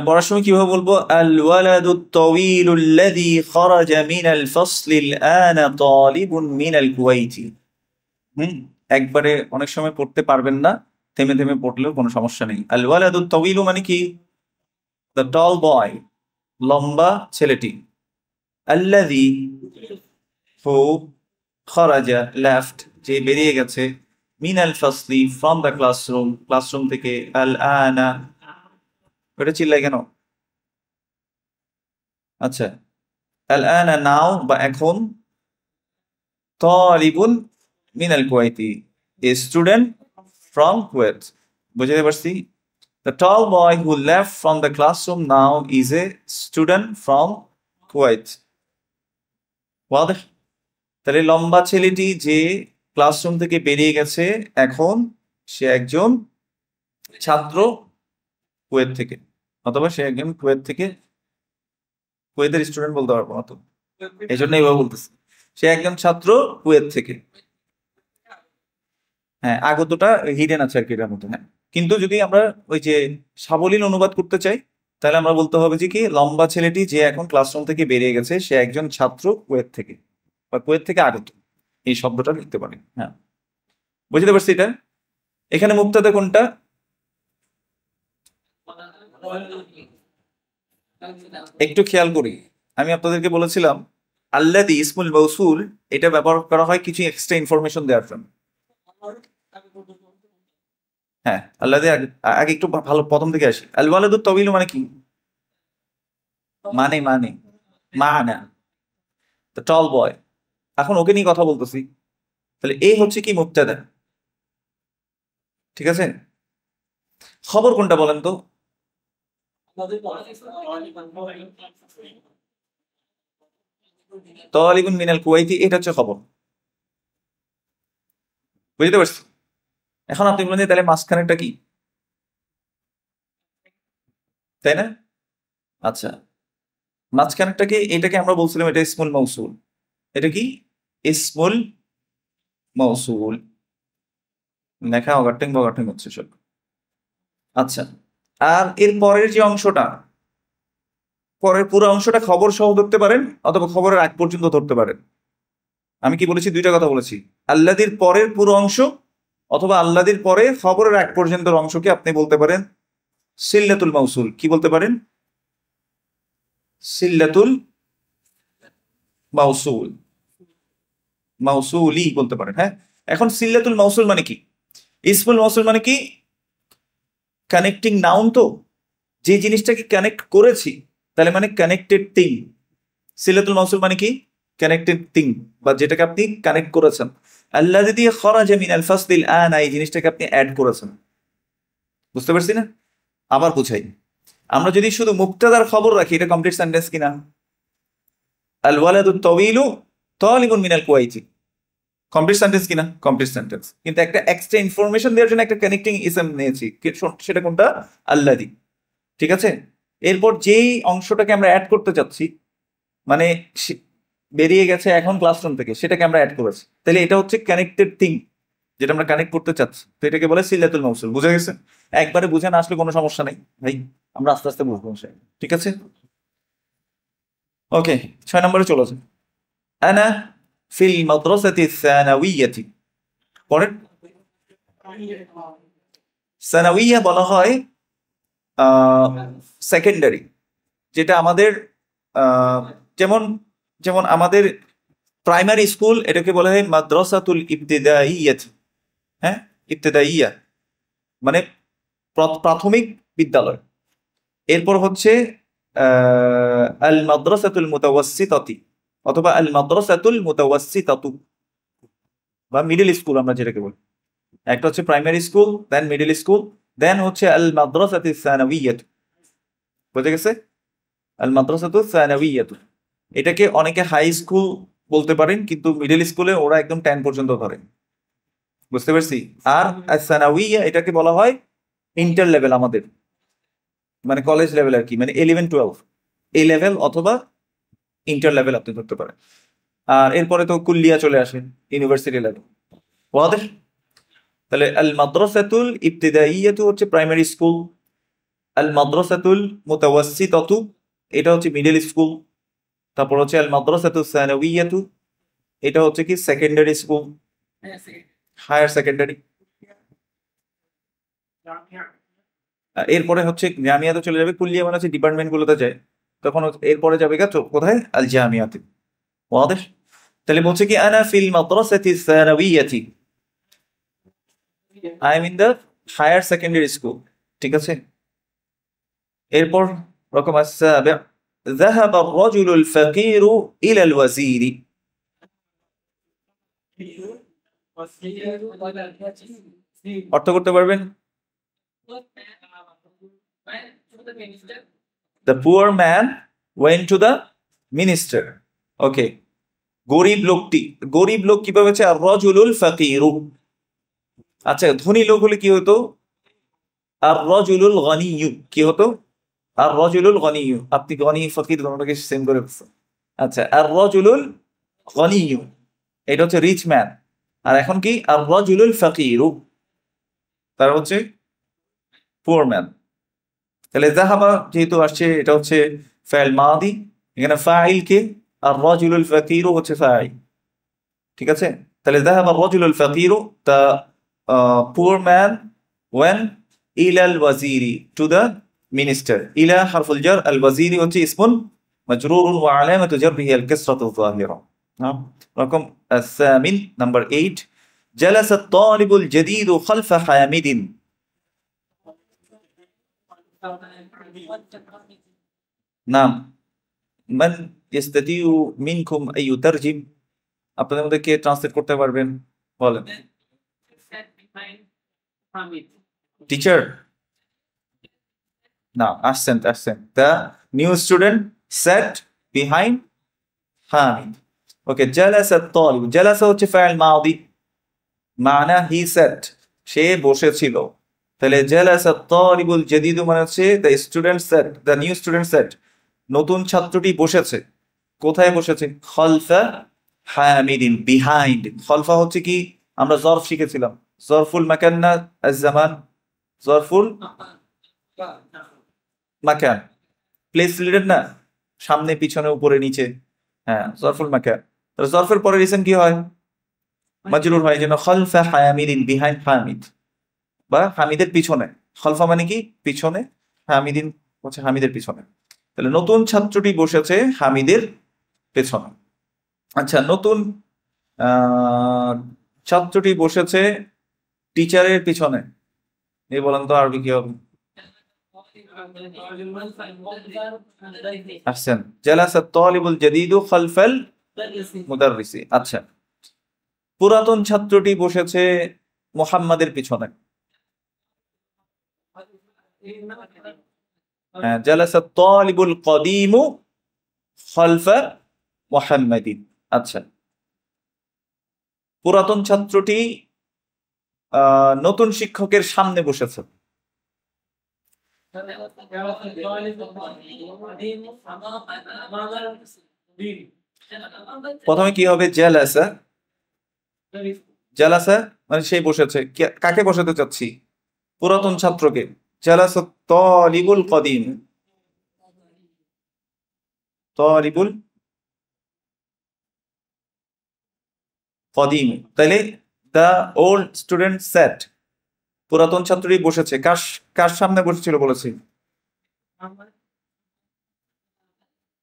পড়ার সময় কিভাবে বলবো? আল ওয়ালাদু তাওয়ীলু আল্লাযী খারাজা মিনাল ফাসলিল আনা তালিবুন মিনাল কুওয়াইতি। একবারে অনেক সময় পড়তে পারবেন না, থেমে থেমে পড়লেও কোনো সমস্যা নেই। আল ওয়ালাদু তাওয়ীলু মানে কি? দ্য টল বয়, লম্বা ছেলেটি। আল্লাযী, হু, খারাজা লেফট, যে বেরিয়ে গেছে, মিনাল ফাসলি ফ্রম দ্য ক্লাসরুম, ক্লাসরুম থেকে, আল আনা, ওটা চিল্লাই কেন? আচ্ছা, আল আনা নাও বা এখন, তালিবুন মিনাল কুওয়াইতি, এ স্টুডেন্ট ফ্রম কুয়েত। বুঝতে পারছি? The tall boy who left from the classroom now is a student from Kuwait. ওয়াদেহ? তাহলে লম্বা ছেলেটি যে ক্লাসরুম থেকে বেরিয়ে গেছে, এখন সে একজন ছাত্র কুয়েত থেকে, অথবা সে একজন কুয়েত থেকে, কুয়েতের স্টুডেন্ট বলতে পারবো না তো, এই জন্য এইভাবে বলতেছি, সে একজন ছাত্র কুয়েত থেকে। হ্যাঁ, আগতটা হিডেন আছে আর কি এটার মধ্যে। হ্যাঁ, কিন্তু যদি আমরা ওই যে সাবলীল অনুবাদ করতে চাই, তাহলে আমরা বলতে হবে যে কি, লম্বা ছেলেটি যে এখন ক্লাসরুম থেকে বেরিয়ে গেছে, সে একজন ছাত্র কুয়েত থেকে, বা কুয়েত থেকে আগত, এই শব্দটা লিখতে পারি। হ্যাঁ, বুঝতে পারছি এটা? এখানে মুক্তাদা কোনটা? একটু খেয়াল করি, আমি আপনাদেরকে বলেছিলাম আল্লাযী ইসমুল মাউসুল, এটা ব্যবহার করা হয় কিছু এক্সট্রা ইনফরমেশন দেওয়ার জন্য। হ্যাঁ, আল্লাযী আগে একটু ভালো প্রথম থেকে আসি। আল ওয়ালাদু তাওয়ীলু মানে কি? মানে মানে মানা, দ্য টল বয়। এখন ওকে নিয়ে কথা বলতেছি, তাহলে এই হচ্ছে কি মুবতাদা, ঠিক আছে? খবর কোনটা বলেন তো? তালিবুন মিনাল কুওয়াইতি, এটা হচ্ছে খবর। বুঝতে পারছি? এখন আপনি বলেন যে তাহলে মাঝখানেরটা কি, তাই না? আচ্ছা, মাঝখানেরটাকে, এটাকে আমরা বলছিলাম এটা ইসমুল মাউসুল। এটা কি? ইসমুল মাউসুল। লেখা অগাট্টিং বগাট্টিং হচ্ছে সব। আচ্ছা, আর এর পরের যে অংশটা, পরের পুরো অংশটা খবর সহ ধরতে পারেন, অথবা খবরের আগ পর্যন্ত ধরতে পারেন। আমি কি বলেছি? দুইটা কথা বলেছি। আল্লাদির পরের পুরো অংশ, অথবা আল্লাদির পরে খবরের আগ পর্যন্ত অংশকে আপনি বলতে পারেন সিল্লাতুল মাউসুল। কি বলতে পারেন? সিল্লাতুল মাউসুল, মাউসুলি বলতে পারেন। হ্যাঁ, এখন সিল্লাতুল মাউসুল মানে কি? ইসমুল মাউসুল মানে কি? কানেক্টিং নাউন, তো যে জিনিসটাকে কানেক্ট করেছি, তাহলে মানে কানেক্টেড থিং। সিলাতুল মাউসুল মানে কি? কানেক্টেড থিং, বা যেটাকে আপনি কানেক্ট করেছেন। আল্লাযী দিয়ে খরাজা মিনাল ফাসলিল আনা, এই জিনিসটাকে আপনি অ্যাড করেছেন। বুঝতে পারছি না? আবার বুঝাই, আমরা যদি শুধু মুবতাদার খবর রাখি, এটা কমপ্লিট সেন্টেন্স কিনা? আল ওয়ালাদু তাওয়ীলু তালিবুন মিনাল কুওয়াইতি, কমপ্লিট সেন্টেন্স কিনা? Complete sentence. কিন্তু একটা এক্সট্রা ইনফরমেশন দেওয়ার জন্য একটা কানেক্টিং ইসম নিয়েছি, সেটা কোনটা? আল্লাযী। ঠিক আছে? এরপর যেই অংশটাকে আমরা অ্যাড করতে চাচ্ছি, মানে বেরিয়ে গেছে এখন ক্লাসরুম থেকে, সেটাকে আমরা অ্যাড করেছি, তাহলে এটা হচ্ছে কানেক্টেড থিং, যেটা আমরা কানেক্ট করতে চাচ্ছি, তো এটাকে বলে সিলাতুল মাউসুল। বুঝা গেছে? একবারে বুঝে না আসলে কোনো সমস্যা নেই ভাই, আমরা আস্তে আস্তে বুঝবো। ঠিক আছে, ওকে। 6 নম্বরে চলে যান। আনা ফিল মাদ্রাসাতি সানাউইয়াতি। পরের সানাউইয়া বলা হয় সেকেন্ডারি, যেটা আমাদের যেমন যেমন আমাদের প্রাইমারি স্কুল, এটাকে বলা হয় মাদ্রাসাতুল ইবতিদাইয়াত। হ্যাঁ, ইবতেদাইয়া মানে প্রাথমিক বিদ্যালয়। এরপর হচ্ছে আল মাদ্রাসাতুল মুতাওয়াসসিতাতি অথবা আল মাদ্রাসাতুল মুতাওয়াসসিতাতু বা মিডল স্কুল আমরা যেটাকে বলি। একটা হচ্ছে প্রাইমারি স্কুল, দেন মিডল স্কুল, দেন হচ্ছে আল মাদ্রাসাতু সানাওয়িয়াতু। বুঝে গেছে? আল মাদ্রাসাতু সানাওয়িয়াতু এটাকে অনেকে হাই স্কুল বলতে পারেন, কিন্তু মিডল স্কুলে ওরা একদম 10 পর্যন্ত ধরে। বুঝতে পারছি? আর সানাওয়িয়া এটাকে বলা হয় ইন্টার লেভেল, আমাদের মানে কলেজ লেভেল আর কি, মানে 11-12 এ লেভেল অথবা ইন্টার লেভেল আপনি ধরতে পারেন। আর এরপরে তো কুল্লিয়া চলে আসে, ইউনিভার্সিটি লেভেল। ওয়াদেহ? তাহলে আল মাদ্রাসাতুল ইবতিদাইয়াতু হচ্ছে প্রাইমারি স্কুল, আল মাদ্রাসাতুল মুতাওয়াসসিতাতু এটা হচ্ছে মিডল স্কুল, তারপর হচ্ছে আল মাদ্রাসাতু সানাওয়িয়াতু এটা হচ্ছে কি সেকেন্ডারি স্কুল, হায়ার সেকেন্ডারি। এরপরে হচ্ছে জামিয়াতে চলে যাবে, কুল্লিয়া মানে হচ্ছে ডিপার্টমেন্ট গুলোতে যায়, তখন এরপরে যাবে কোথায়? আল জামিয়াতে। ওয়াদেহ? তাহলে বলছে কি আনা ফিল মাদ্রাসাতি সানাওয়িয়াতি, I am in the higher secondary school. ঠিক আছে? এরপর রকম السابع ذهب الرجل الفقير إلى الوزير। অর্থ করতে পারবেন? The poor man went to the minister. Okay. গরিব লোক কিভাবে হচ্ছে আর রজুলুল ফাকিরু। আচ্ছা, ধনী লোক হলে কি হতো? আর রজুলুল গনিয়ু কি হতো? আর রজুলুল গনিয়ু। আপনি গনি ফকির দুটোকে সেম করে ফেলছেন। আচ্ছা, আর রজুলুল গনিয়ু এটা হচ্ছে রিচ ম্যান, আর এখন কি আর রজুলুল ফাকিরু তার হচ্ছে পুয়ার ম্যান। তাহলে যাহাবা যেহেতু আসছে এটা হচ্ছে ফাইল মাদি, এখানে ফাইল কে, আর রজুলুল ফাকিরু হচ্ছে ফাইল। ঠিক আছে? তাহলে যাহাবা রজুলুল ফাকিরু, দ্য পুয়ার ম্যান ওয়েন ইলাল ওয়াজিরি, টু দ্য মিনিস্টার। ইলা হারফুল জার, আল ওয়াজিরি হচ্ছে ইসমুন মাজরুরুন ওয়া আলামাতু জাররিহি আল কাসরাতু যাহিরা। রকম الثامن নাম্বার 8 جلس الطالب الجديد خلف حامد। নাম মান ইস্তাতিউ মিনকুম আন ইউতারজিম, আপনাদের মধ্যে কে ট্রান্সলেট করতে পারবেন বলেন? টিচার না, আসছেন। The new student sat behind Hamid. Okay, জালাসা তালিব, জালাসা হচ্ছে ফাইল মাদি, মানা হি সেট, সে বসেছিল। তাহলে জালাসা তালিবুল জাদিদ মানে হচ্ছে the student set, the new student set, নতুন ছাত্রটি বসেছে। কোথায় বসেছে? খলফা হামিদিন, বিহাইন্ড। খলফা হচ্ছে কি, আমরা জরফ শিখেছিলাম, জরফুল মাকান না আজ-জামান, জরফুল মাকান, প্লেস রিলেটেড না, সামনে পিছনে উপরে নিচে, হ্যাঁ জরফুল মাকান। তাহলে জরফের পরে রিসেন্ট কি হয়? মাজরুর হয়, যেন খলফা হামিদিন, বিহাইন্ড হামিদ, বা হামিদের পিছনে। খলফা মানে কি? পিছনে, হামিদিন হচ্ছে হামিদের পিছনে। তাহলে নতুন ছাত্রটি বসেছে হামিদের পেছনে। আচ্ছা, নতুন ছাত্রটি বসেছে টিচারের পিছনে, এই বলেন তো আরবি কি হবে? আহসান, জালাসা তালিবুল জাদিদু খালফাল মুদাররিসি। আচ্ছা, পুরাতন ছাত্রটি বসেছে মুহাম্মাদের পিছনে। জালাসা তালিবুল কদিমু খালফা মুহাম্মাদিন। আচ্ছা, পুরাতন ছাত্রটি নতুন শিক্ষকের সামনে বসেছে। প্রথমে কি হবে? জালাসা, জালাসা মানে সে বসেছে, কাকে বসাতে চাচ্ছি? পুরাতন ছাত্রকে। জালাসা তালিবুল কদিম, তালিবুল কদিম, তাইলে দ্য ওল্ড স্টুডেন্ট সেট, পুরাতন ছাত্রী বসেছে। কার সামনে বসেছিল বলেছি?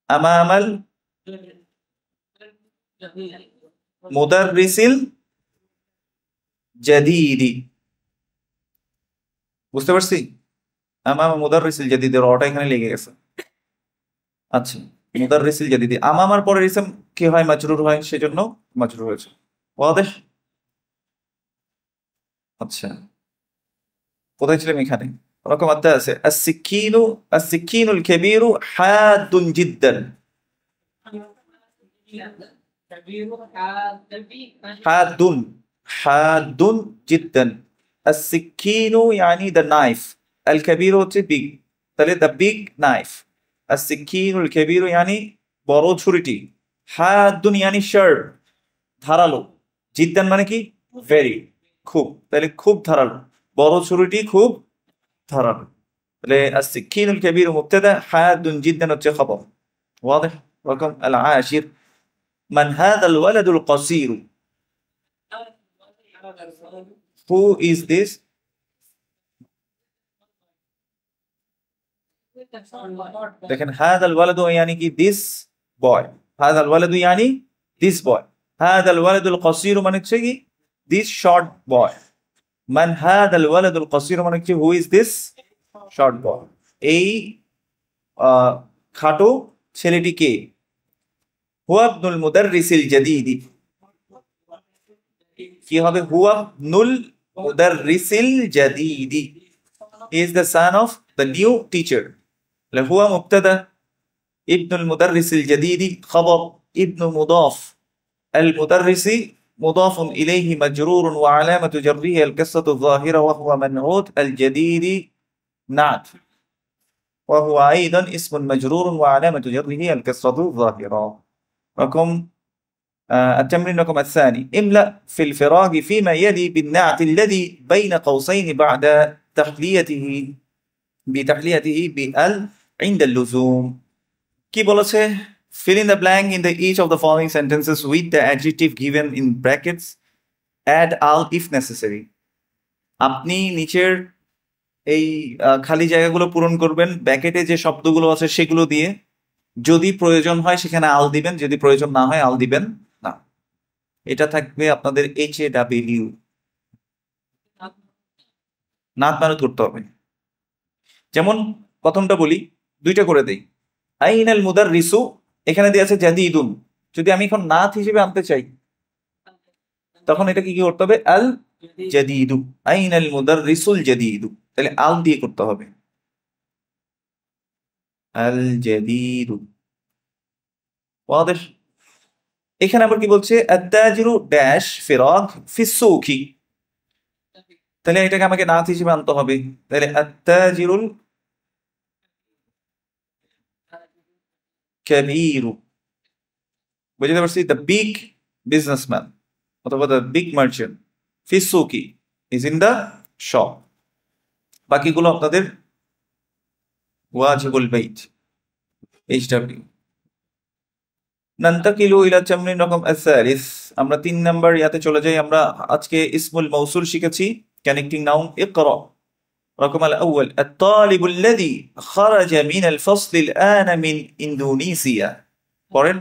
আমামাল মুদাররিসিল জাদিদি। বুঝতে পারছি? আমামা মুদাররিসিল জাদিদি, রটা এখানে লেগে গেছে। আচ্ছা, মুদাররিসিল জাদিদি, আমামার পরের ইসম কি হয়? মাজরুর হয়, সেজন্য মাজরুর হয়েছে। ওয়াদেহ? আচ্ছা, কোথায় ছিলাম? এখানে। রকম আত্মা আছে, আসসিকিনু, আসসিকিনুল কাবীরু হাদুন জিদ্দান। হাদুন, হাদুন জিদ্দান। আসসিকিনু ইয়ানি দ্য নাইফ, আল কাবীরু হচ্ছে বিগ, তাহলে দ্য বিগ নাইফ। আসসিকিনুল কাবীরু ইয়ানি বড় ছুরিটি। হাদুন ইয়ানি শার্প, ধারালো। জিদ্দান মানে কি? ভেরি, খুব, তাহলে খুব ধারালো, বড় ছুরিটি খুব ধারালো। তাহলে আসসিকিনুল কাবীরু মুবতাদা, হাদুন জিদ্দান হচ্ছে খবর। واضح؟ رقم العاشر، من هذا الولد القصير؟ Who is this? দেখেন, هذا الولد يعني কি? this boy. هذا الولد يعني this boy. هذا الولد القصير মানে হচ্ছে কি? this short boy. من هذا الولد القصير মানে হচ্ছে who is this short boy? এই খাটো ছেলেটি কে? হুয়া ইবনুল মুদাররিসিল জাদীদি। কি হবে? হুয়া ইবনুল মুদাররিসিল জাদীদি, he is the son of the new teacher. হুয়া মুবতাদা, ইবনুল মুদাররিসিল জাদীদি খবর, ইবনু মুদাফ, আল মুদাররিসি مضاف إليه مجرور وعلامة جره القصة الظاهرة وهو منعوت، الجديد نعت، وهو أيضا اسم مجرور وعلامة جره القصة الظاهرة. رقم التمرين رقم الثاني، املأ في الفراغ فيما يلي بالنعت الذي بين قوسين بعد تحليته بتحليته بال عند اللزوم. কি বলেছে? fill in the blank in the each of the following sentences with the adjective given in brackets, add al if necessary. আপনি নিচের এই খালি জায়গাগুলো পূরণ করবেন ব্র্যাকেটে যে শব্দগুলো আছে সেগুলো দিয়ে। যদি প্রয়োজন হয় সেখানে আল দিবেন, যদি প্রয়োজন না হয় আল দিবেন না। এটা থাকবে আপনাদের HAW, নাত মানত করতে হবে। যেমন প্রথমটা বলি, দুইটা করে দেই। আইনাল মুদাররিসু, এখানে দিয়ে আছে জাদীদুন, যদি আমি এখন নাত হিসেবে আনতে চাই তখন এটা কি করতে হবে? আল জাদীদু, আইনাল মুদাররিসুল জাদীদু, তাহলে আল দিয়ে করতে হবে, আল জাদীদু। ওয়াদেহ? এখানে আবার কি বলছে? আত-তাজিরু ড্যাশ ফিরাগ ফিস সুকি, তাহলে এটাকে আমাকে নাত হিসেবে আনতে হবে। তাহলে আত-তাজিরুল কাবীরু, বুঝতে পারছি? দ্য বিগ বিজনেসম্যান অথবা দ্য বিগ মার্চেন্ট ফিস সুকি ইজ ইন দ্য শপ। বাকিগুলো আপনাদের ওয়াজিবুল বাইত, HW। নান্তাকিলু ইলা তামরিন রকম আস-সালিস, আমরা 3 নাম্বার ইয়াতে চলে যাই। আমরা আজকে ইসমুল মাউসুল শিখেছি, কানেক্টিং নাউন। ইকরা রকম আল-আউয়াল, আত-তালিবু আল্লাযী খারাজা মিনাল ফাসলি আল-আনা মিন ইন্দোনেশিয়া। পড়েন।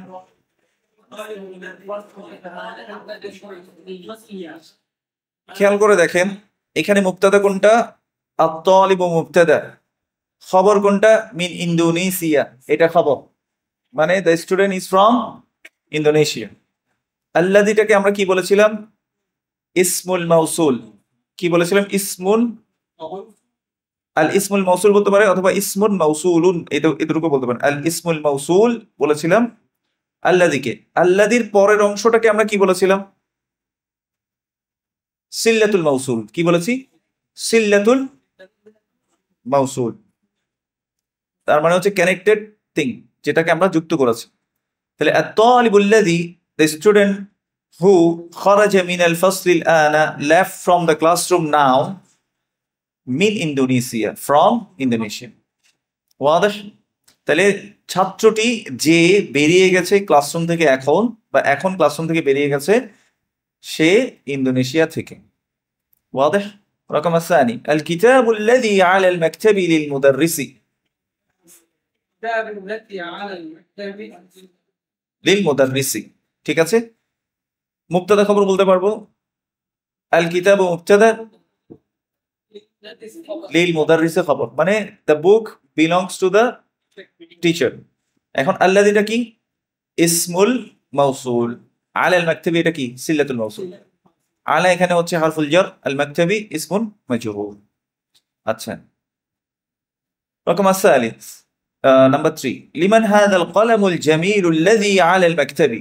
খেয়াল করে দেখেন এখানে মুবতাদা কোনটা? আত-তালিবু মুবতাদা, খবর কোনটা? মিন ইন্দোনেশিয়া, এটা খবর, মানে the student is from Indonesia. আল্লাযীটাকে আমরা কি বলেছিলাম? ইসমুল মাউসুল। কি বলেছিলাম? ইসমুল, আল ইসমুল মাউসুল বলতে পারে অথবা ইসমুল মাউসুলুন, এটুকু বলতে পারেন। আল ইসমুল মাউসুল বলেছিলাম আল্লাযীকে। আল্লাযীর পরের অংশটাকে আমরা কি বলেছিলাম? সিল্লাতুল মাউসুল। কি বলেছি? সিল্লাতুল মাউসুল, তার মানে হচ্ছে কানেক্টেড থিং, যেটাকে আমরা যুক্ত করেছি। তাহলে আত-তালিবুল লাযী, the student who kharaja min al-fasl al-ana, left from the classroom now, min Indonesia, from Indonesia. ওয়াদাহ? তাহলে ছাত্রটি যে বেরিয়ে গেছে ক্লাসরুম থেকে এখন, বা এখন ক্লাসরুম থেকে বেরিয়ে গেছে, সে ইন্দোনেশিয়া থেকে। ওয়াদাহ? রকম আস-সানি, আল-কিতাবু আল্লাযী আলা আল-মাকতাবি লিল-মুদাররিসি, লিল মুদাররিসি। ঠিক আছে, মুবতাদা খবর বলতে পারবো। আল কিতাবু মুবতাদা, লিল মুদাররিসে খবর, মানে the book belongs to the teacher. এখন আল্লাযীটা কি? ইসমুল মাউসুল। আলাল মাকতাবি এটা কি? সিলাতুল মাউসুল। আলা এখানে হচ্ছে হারফুল জার, আল মাকতাবি ইসমুন মাজরুর। আচ্ছা, রকম الثالث নাম্বার 3 লিমান হাযাল কলামুল জামিলুল লাযী আলাল মাকতাবি।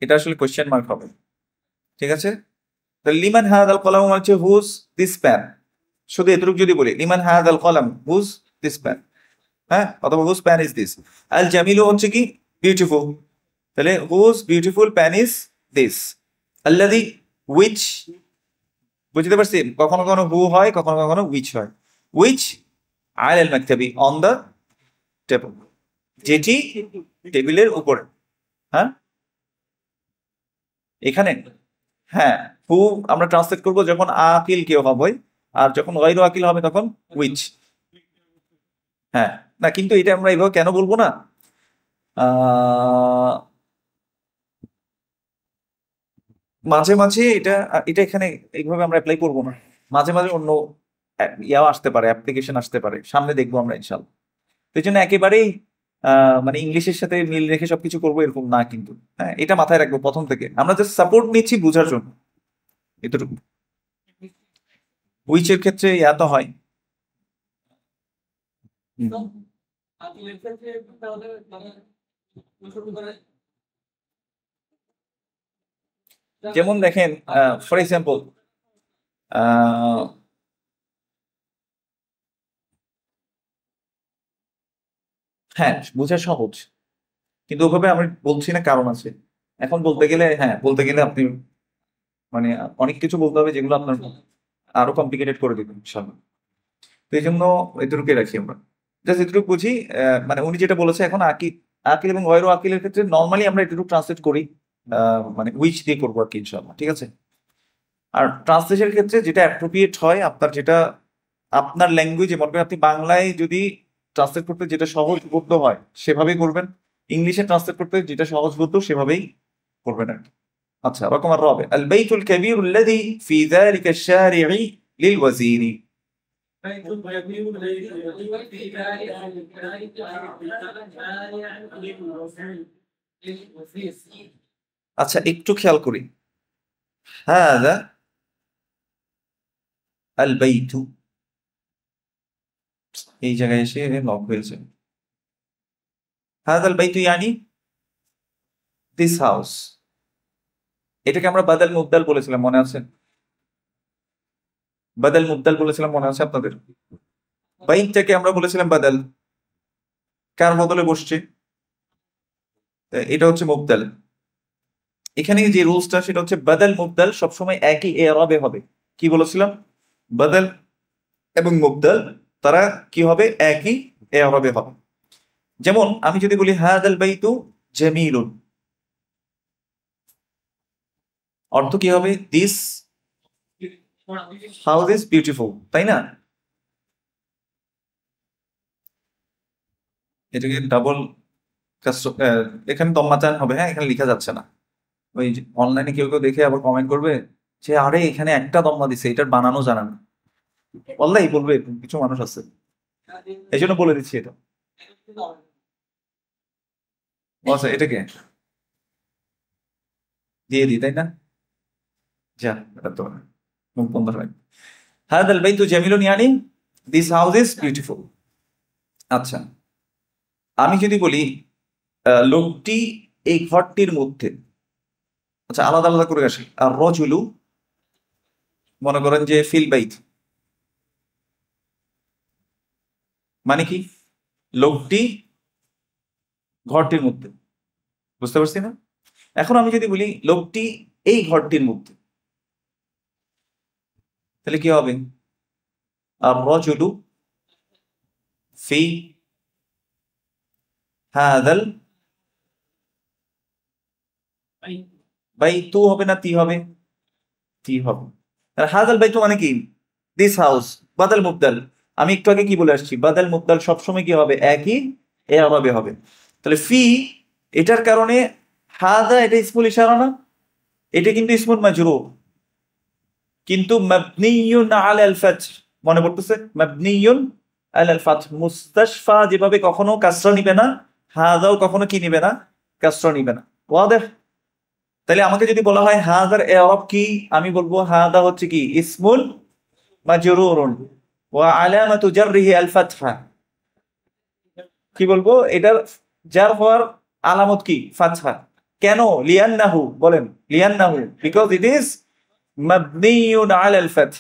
এটা আসলে কোশ্চেন মার্ক হবে, ঠিক আছে? তো লিমান হাযাল কলাম মানে হচ্ছে হুজ দিস পেন, শুধু এতটুকু যদি বলি লিমান হাযাল কলাম, হুজ দিস পেন, হ্যাঁ, অথবা হুজ পেন ইজ দিস। আল জামিলু হচ্ছে কি? বিউটিফুল, তাহলে whose beautiful pen is this. আল্লাযী উইচ, বুঝতে পারছি? কখনো কখনো হু হয়, কখনো কখনো উইচ হয়। উইচ আলাল মাকতাবি, অন দ্য টেবল, যেটি টেবিলের উপরে। হ্যাঁ, এখানে হ্যাঁ হু আমরা ট্রান্সলেট করব যখন আকিল কেউ হবে, আর যখন গায়রু আকিল হবে তখন উইচ। হ্যাঁ, না কিন্তু এটা আমরা এইভাবে কেন বলবো না? মাঝে মাঝে এটা এটা এখানে এইভাবে আমরা অ্যাপ্লাই করবো না, মাঝে মাঝে অন্য ইয়াও আসতে পারে, অ্যাপ্লিকেশন আসতে পারে, সামনে দেখবো আমরা ইনশাল্লাহ। তো এই জন্য একেবারেই মানে ইংলিশের সাথে মিল রেখে সবকিছু করবো এরকম না কিন্তু। হ্যাঁ, এটা মাথায় রাখবো প্রথম থেকে, আমরা জাস্ট সাপোর্ট নিচ্ছি বোঝার জন্য, এতটুকু। উইচের ক্ষেত্রে ইয়া তো হয়। যেমন দেখেন, ফর এক্সাম্পল, হ্যাঁ বোঝা সহজ, কিন্তু ওভাবে আমি বলছি না, কারণ আছে। এখন বলতে গেলে, হ্যাঁ বলতে গেলে আপনি মানে অনেক কিছু বলতে হবে যেগুলো আপনার আরো কমপ্লিকেটেড করে দিবেন ইনশাল্লাহ। তো এই জন্য এটুকুই রাখি আমরা, জাস্ট এটুকু বুঝি। মানে উনি যেটা বলেছে, এখন আকিল, আকিল এবং গয়রু আকিলের ক্ষেত্রে নর্মালি আমরা এটুকু ট্রান্সলেট করি, মানে উইচ দিয়ে করবো আর কি ইনশাল্লাহ, ঠিক আছে? আর ট্রান্সলেশনের ক্ষেত্রে যেটা অ্যাপ্রোপ্রিয়েট হয়, আপনার যেটা আপনার ল্যাঙ্গুয়েজে, মনে করেন আপনি বাংলায় যদি ট্রান্সলেট করতে যেটা সহজবোধ্য হয় সেভাবেই করবেন, ইংলিশে ট্রান্সলেট করতে যেটা সহজবোধ্য সেভাবেই করবেন আর কি। আচ্ছা, রকম الرابع البيت الكبير الذي في ذلك الشارع للوزير। আচ্ছা, একটু খেয়াল করি, هذا البيت, এই জায়গায় এসে লক হয়েছে। هذا البيت يعني this house, এটাকে আমরা বাদাল মুবদাল বলেছিলাম, মনে আছে? বাদাল মুবদাল বলেছিলাম, মনে আছে আপনাদের? বাইকটাকে আমরা বলেছিলাম বাদাল, কার বদলে বসছে? এটা হচ্ছে মুবদাল। এখানে যে রুলসটা সেটা হচ্ছে বাদাল মুবদাল সবসময় একই এরাবে হবে। কি বলেছিলাম? বাদাল এবং মুবদাল তারা কি হবে? একই এরাবে হবে। যেমন আমি যদি বলি হাদাল বাইতু জামিলুন, অর্থ কি হবে? দিস হাউস ইজ বিউটিফুল, তাই না? এটাকে ডাবল এখানে দম্মাচান হবে, হ্যাঁ এখানে লেখা যাচ্ছে না। ওই অনলাইনে কেউ কেউ দেখে আবার কমেন্ট করবে যে আরে এখানে একটা দম্মা দিছে, এটার বানানো জানা না। ওয়াল্লাহি বলবে, কিছু মানুষ আছে, এই জন্য বলে দিচ্ছি এটা। আচ্ছা, এটাকে দিয়ে দিই, তাই না? যা, এটা তো মুখ বন্ধ হয়। হাদাল বাইতু জামিলুন ইয়ানি দিস হাউস ইজ বিউটিফুল। আচ্ছা, আমি যদি বলি লোকটি এই ঘরটির মধ্যে, আচ্ছা আলাদা আলাদা করে আসি। আর রজুলু, মনে করেন যে ফিল বাইত, মানে কি? লোকটি ঘরটির মধ্যে, বুঝতে পারছি না? এখন আমি যদি বলি লোকটি এই ঘরটির মধ্যে, তাহলে কি হবে? আর রজুলু ফি হাদাল বাইতু হবে না তি হবে? তি হবে। হাদাল বাইতু মানে কি? This house. বাদাল মুবদাল, আমি একটু আগে কি বলে আসছি, বাদাল মুবদাল সবসময় কি হবে? একই এভাবে হবে। তাহলে ফি, এটার কারণে হাদা এটা ইসমুল ইশারা না, এটা কিন্তু ইসমুল মাজরুর। কিন্তু মাবনিয়ুন আলাল ফাথ, মনে পড়তেছে? মাবনিয়ুন আলাল ফাথ। মুস্তাশফা যেভাবে কখনো কাসরা নিবে না, হাযাও কখনো কি নিবে না? কাসরা নিবে না। ওয়াদেহ? তাহলে আমাকে যদি বলা হয় হাযার ইআরাব কি, আমি বলবো হাযা হচ্ছে কি ইসমুল মাজরুরুন ওয়া আলামাতু জাররিহি আল ফাতহা। কি বলবো? এটার জার হওয়ার আলামত কি? ফাতহা। কেন? লিয়ান্নাহু, বলেন লিয়ান্নাহু, বিকজ ইট ইজ মাবনিয়ুন আলাল ফাথ,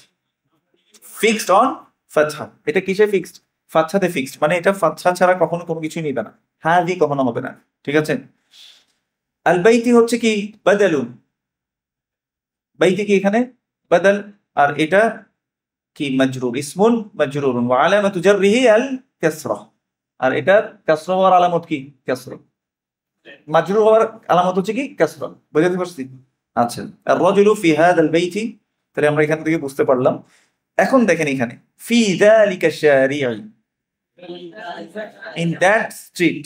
ফিক্সড অন ফাতহা। এটা কিসে ফিক্সড? ফাতহাতে ফিক্সড, মানে এটা ফাতহা ছাড়া কখনো কোনো কিছু নিবে না, হাদি কখনো হবে না। ঠিক আছে? আল বাইতি হচ্ছে কি বাদালুন, বাইতি কি এখানে বাদাল, আর এটা কি মাজরুর, ইসমুন মাজরুরুন ওয়া আলামাতু জাররিহি আল কাসরা, আর এটা কাসরা হওয়ার আলামত কি? কাসরা। মাজরুর হওয়ার আলামত হচ্ছে কি? কাসরা। বুঝতে পারছি? আচ্ছা, আর রাজুলু ফি হাদাল বাইতি, তাহলে আমরা এখান থেকে বুঝতে পারলাম। এখন দেখেন এখানে ফি যালিকা শারি'i, ইন দ্যাট স্ট্রিট।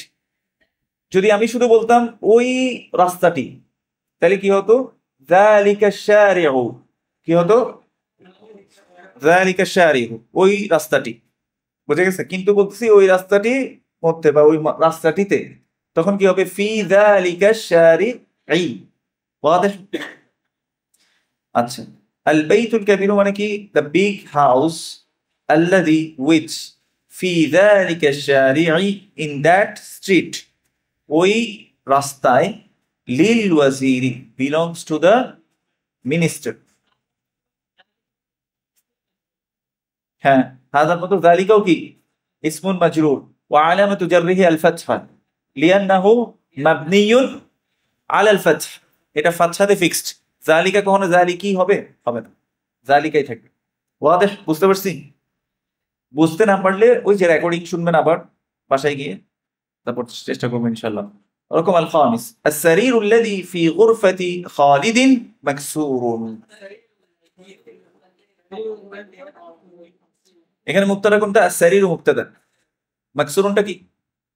যদি আমি শুধু বলতাম ওই রাস্তাটি, তাহলে কি হতো? যালিকা শারি'ু, কি হতো? যালিকা শারি'ু, ওই রাস্তাটি। বুঝে গেছে? কিন্তু বলছি ওই রাস্তাটি মধ্যে বা ওই রাস্তাটিতে, তখন কি হবে? ফি যালিকা শারি'i। ওয়াদেহ? আচ্ছা, আল বাইতুল কাবীর মানে কি? দ্য বিগ হাউস, আল্লাযী উইচ, ফি যালিকা শারি'i, ইন দ্যাট স্ট্রিট, ওই রাস্তায়, লিল ওয়াজিরি, বিলংস টু দ্য মিনিস্টার। হ্যাঁ, হাযার মতো যালিকাও কি ইসমুন মাজরুর ওয়া আলামাতু জাররিহি আল ফাতহা লিআন্নাহু মাবনিয়ুন আলাল ফাতহ, এটা ফাতহাতে ফিক্সড। যালিকা কখনো যালিকি হবে? হবে না, যালিকাই থাকবে। ওয়াদেহ? বুঝতে পারছি? বুঝতে না পারলে ওই যে রেকর্ডিং শুনবেন আবার বাসায় গিয়ে, তারপর চেষ্টা করবেন ইনশাআল্লাহ। রকম আল খামিস, আস-সারীরু আল্লাযী ফি গুরফাতি খালিদিন মাকসুরুন। এখানে মুক্তাদা কোনটা? আস-সারীরু মুক্তাদা, মাকসুরুনটা কি?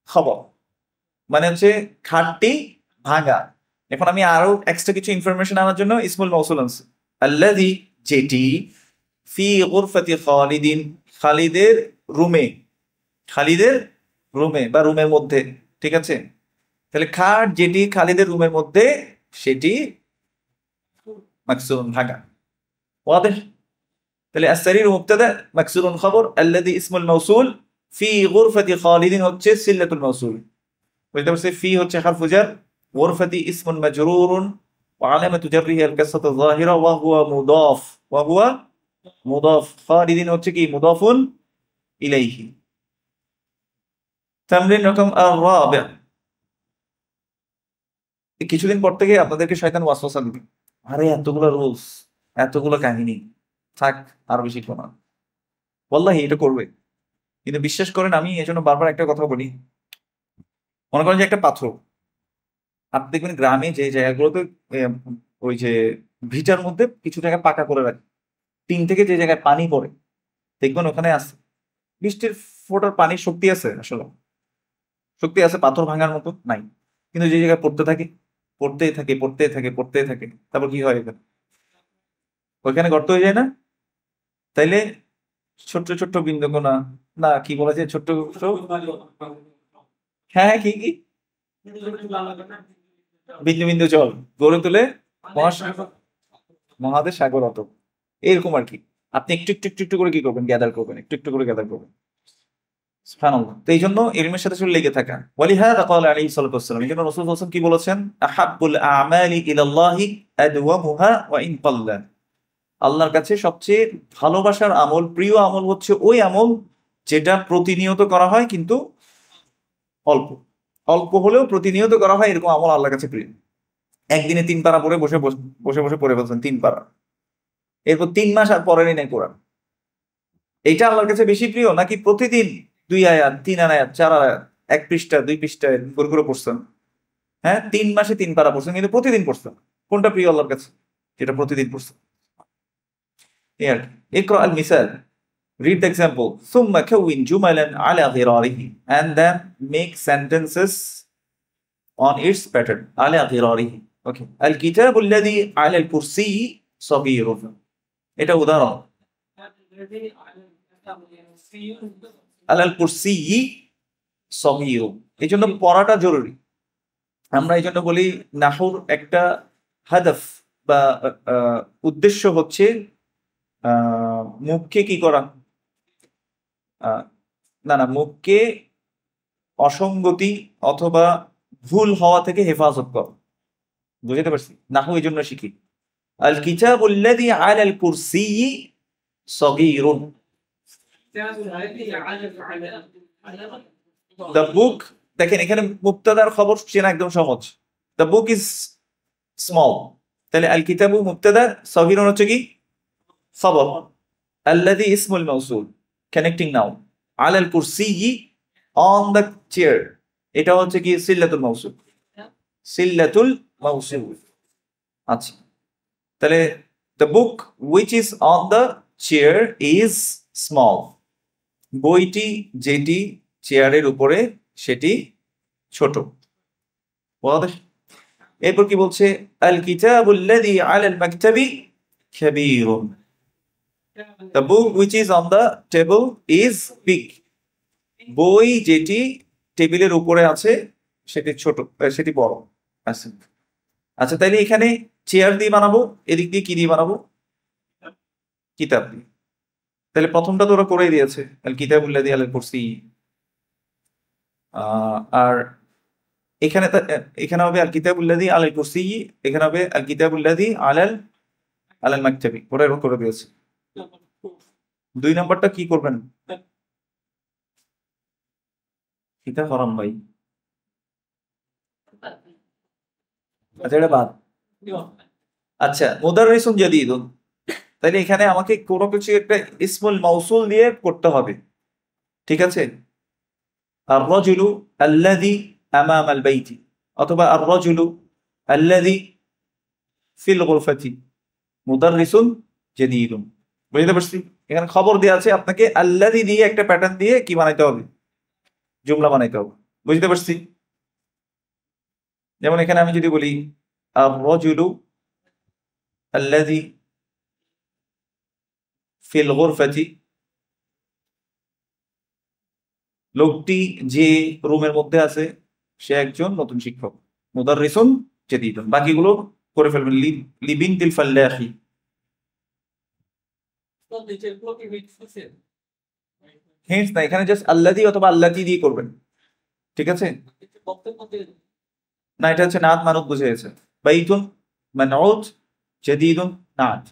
খবর, মানে হচ্ছে খাটটি ভাঙা। এখন আমি আরো এক্সট্রা কিছু ইনফরমেশন আনার জন্য ইসমুল মাউসুল আনছি। আল্লাযী, যেটি, ফি গুরফাতি খালিদিন, খালিদের রুমে, খালিদের রুমে বা রুমের মধ্যে। ঠিক আছে? তাহলে খাট যেটি খালিদের রুমের মধ্যে, সেটি মাকসুরুন, ভাঙা। ওয়াদেহ? তাহলে আস-সারীরু মুবতাদা, মাকসুরুন খবর, আল্লাযী ইসমুল মাউসুল, ফি গুরফাতি খালিদিন হচ্ছে সিলাতুল মাউসুল। বুঝতে পারছি? ফি হচ্ছে হারফু জার, গুরফাতি ইসমুন মাজরুরুন ওয়া আলামাতু জাররিহি আল কাসরাতু যাহিরা ওয়া হুয়া মুদাফ, ওয়া হুয়া মুদাফ। খালিদিন হচ্ছে কি? মুদাফুন ইলাইহি। তামরিন রকম আর-রাবি', কিছুদিন পর থেকে আপনাদেরকে শয়তান ওয়াসওয়াসা দিবে, আরে এতগুলো রুলস, এতগুলো কাহিনী, থাক আর বেশি শোনা। ওয়াল্লাহি এটা করবে, কিন্তু বিশ্বাস করেন, আমি এজন্য বারবার একটা কথা বলি। মনে করেন যে একটা পাথর, আপনি দেখবেন গ্রামে যে জায়গাগুলোতে ওই যে ভিটার মধ্যে কিছু জায়গায় পাকা করে রাখে, টিন থেকে যে জায়গায় পানি পড়ে, দেখবেন ওখানে আছে বৃষ্টির ফোঁটার পানির শক্তি আছে, আসলে শক্তি আছে, পাথর ভাঙার মতো নাই। কিন্তু যে জায়গায় পড়তে থাকে, পড়তেই থাকে, পড়তেই থাকে, পড়তেই থাকে, তারপর কি হয়? এখানে ওইখানে গর্ত হয়ে যায় না? তাইলে ছোট্ট ছোট্ট বিন্দুকণা, না কি বলা যায়, ছোট্ট ছোট্ট, হ্যাঁ কি কি বিন্দু বিন্দু জল গড়ে তুলে মহাসাগর, মহাদেশ, সাগর, অত এরকম আর কি। আপনি একটু একটু একটু একটু করে কি করবেন? গ্যাদার করবেন, একটু একটু করে গ্যাদার করবেন। সুবহানাল্লাহ। তো এই জন্য ইলমের সাথে সাথে লেগে থাকা। ওয়ালিহাযা ক্বালা আলাইহিস সালাতু ওয়াসসালাম, এই জন্য রাসূল সাল্লাল্লাহু আলাইহি ওয়াসাল্লাম কি বলেছেন? আহাব্বুল আমালি ইলাল্লাহি আদওয়ামুহা ওয়া ইন ক্বাল্লা। আল্লাহর কাছে সবচেয়ে ভালোবাসার আমল, প্রিয় আমল হচ্ছে ওই আমল যেটা প্রতিনিয়ত করা হয়, কিন্তু অল্প, অল্প হলেও প্রতিনিয়ত করা হয়, এরকম আমল আল্লাহর কাছে প্রিয়। একদিনে 3 পারা পড়ে বসে বসে বসে পড়ে ফেলছেন 3 পারা, এরপর 3 মাস আর পড়েনি নাই কোরআন, এইটা আল্লাহর কাছে বেশি প্রিয়, নাকি প্রতিদিন 2 আয়াত, 3 আয়াত, 4 আয়াত, 1 পৃষ্ঠা 2 পৃষ্ঠায় করে করে পড়ছেন? হ্যাঁ, 3 মাসে 3 পারা পড়ছেন, কিন্তু প্রতিদিন পড়ছেন। কোনটা প্রিয় আল্লাহর কাছে? যেটা প্রতিদিন পড়ছেন। এই আর কি। ইকরা আল মিসাল, read the example. ثم كون جملا على غراره, and then make sentences on its pattern. على غراره. Okay. الكتاب الذي على الكرسي صغير. এটা উদাহরণ। আলাল কুরসি সগীরুন, এই জন্য পড়াটা জরুরি। আমরা এই জন্য বলি নাহুর একটা হাদফ বা উদ্দেশ্য হচ্ছে মুখকে কি করা, না মুখকে অসঙ্গতি অথবা ভুল হওয়া থেকে হেফাজত করা। বুঝতে পারছি? নাহু এই জন্য শিখি। আল কিতাবুল্লাযী আলাল কুরসিয়্যি সগীরুন, দ্য বুক। দেখেন এখানে মুবতাদার খবর চেনা একদম সহজ। দ্য বুক ইজ স্মল, তাহলে আল কিতাবু মুবতাদা, সগীরুন হচ্ছে কি খবর, আল্লাযী ইসমুল মাউসুল কানেক্টিং নাউন, আলাল কুরসিয়্যি অন দ্য চেয়ার, এটা হচ্ছে কি সিল্লাতুল মাউসুল, সিল্লাতুল মাউসুল। আচ্ছা, তাহলে the book which is on the chair is small, বইটি যেটি চেয়ারের উপরে সেটি ছোট। ওয়াদিহ? এরপর কি বলছে? আল কিতাবুল্লাযী আলাল মাকতাবি কাবীরুন, the book which is on the table is big, বই যেটি টেবিলের উপরে আছে সেটি ছোট, সেটি বড়। আচ্ছা, তাইলে এখানে চেয়ার দিয়ে বানাবো, এদিক দিয়ে কি দিয়ে বানাবো? কিতাব দিয়ে। তাহলে প্রথমটা তো ওরা করেই দিয়েছে, আল কিতাবুল্লাযী আলাল কুরসি। আর এখানে এখানে হবে আল কিতাবুল্লাযী আলাল কুরসি, এখানে হবে আল কিতাবুল্লাযী আলাল আলাল মাকতাবি, ওরা এরকম করে দিয়েছে। 2 নাম্বারটা কি করবেন? কিতাব হারাম ভাই, আচ্ছা এটা বাদ। আচ্ছা, মুদাররিসুন জাদীদুন, তাহলে এখানে আমাকে কোনো কিছু একটা ইসমুল মাউসুল দিয়ে করতে হবে, ঠিক আছে? আর রাজুলু আল্লাযী আমামাল বাইতি, অথবা আর রাজুলু আল্লাযী ফিল গুরফাতি মুদাররিসুন জাদীদুন। বুঝতে পারছি? এখানে খবর দেওয়া আছে, আপনাকে আল্লাযী দিয়ে একটা প্যাটার্ন দিয়ে কি বানাইতে হবে? জুমলা বানাইতে হবে। বুঝতে পারছি? যেমন এখানে আমি যদি বলি আর রাজুলু আল্লাযী ফিল গুরফাতি, লোকটি যে রুমের মধ্যে আছে সে একজন নতুন শিক্ষক, মুদাররিসুন জাদীদুন। বাকিগুলো করে ফেলবেন, লিবিনতিল ফাল্লাহি। হিন্টস না, এখানে জাস্ট আল্লাযী অথবা আল্লাতী দিয়ে করবেন, ঠিক আছে? না, এটা হচ্ছে নাত মানত বুঝে গেছে। বাইতুন মানউত জাদীদুন নাত,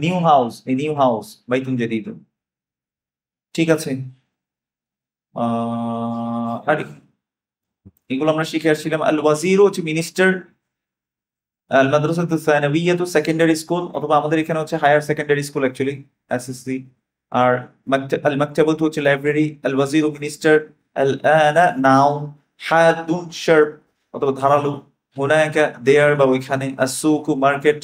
new house, a new house, বাইতুন জাদীদুন, ঠিক আছে? আর এগুলো আমরা শিখে আসছিলাম। আল ওয়াজিরু হচ্ছে মিনিস্টার, আল মাদ্রাসাতু সানাবিয়াতু সেকেন্ডারি স্কুল, অথবা আমাদের এখানে হচ্ছে higher secondary school actually, SSC. আর আল মাকতাবাতু হচ্ছে লাইব্রেরি, আল ওয়াজিরু মিনিস্টার, আল আনা নাউন, হাদুন শার্প অথবা ধারালো, হুনাকা দেয়ার বা ওইখানে, আসুকু মার্কেট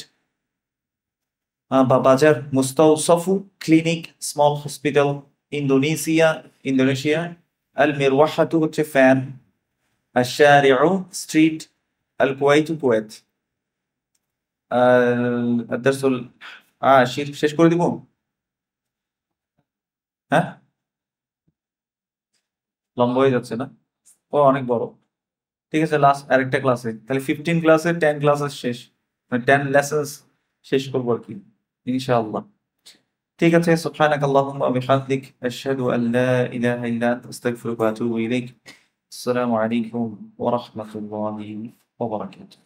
বা বাজার, মুস্তাওসাফু clinic, small hospital, Indonesia Indonesia, আল মিরওয়াহাতু হচ্ছে ফ্যান, আশ-শারিউ স্ট্রিট, আল কুওয়াইতু কুয়েত। আদারসুল শেষ করে দিব? হ্যাঁ, লম্বা হয়ে যাচ্ছে না? ও অনেক বড়। ঠিক আছে, লাস্ট আরেকটা ক্লাসে, তাহলে 15 ক্লাসে 10 ক্লাসেস শেষ, মানে 10 লেসন্স শেষ করবো আর কি, ইনশাআল্লাহ। ঠিক আছে, সুবহানাকাল্লাহুম্মা ওয়া বিহামদিক, আশহাদু আল লা ইলাহা ইল্লা আনতা, আস্তাগফিরুকা ওয়া আতুবু ইলাইক। আসসালামু আলাইকুম ওয়া রাহমাতুল্লাহি ওয়া বারাকাতুহু।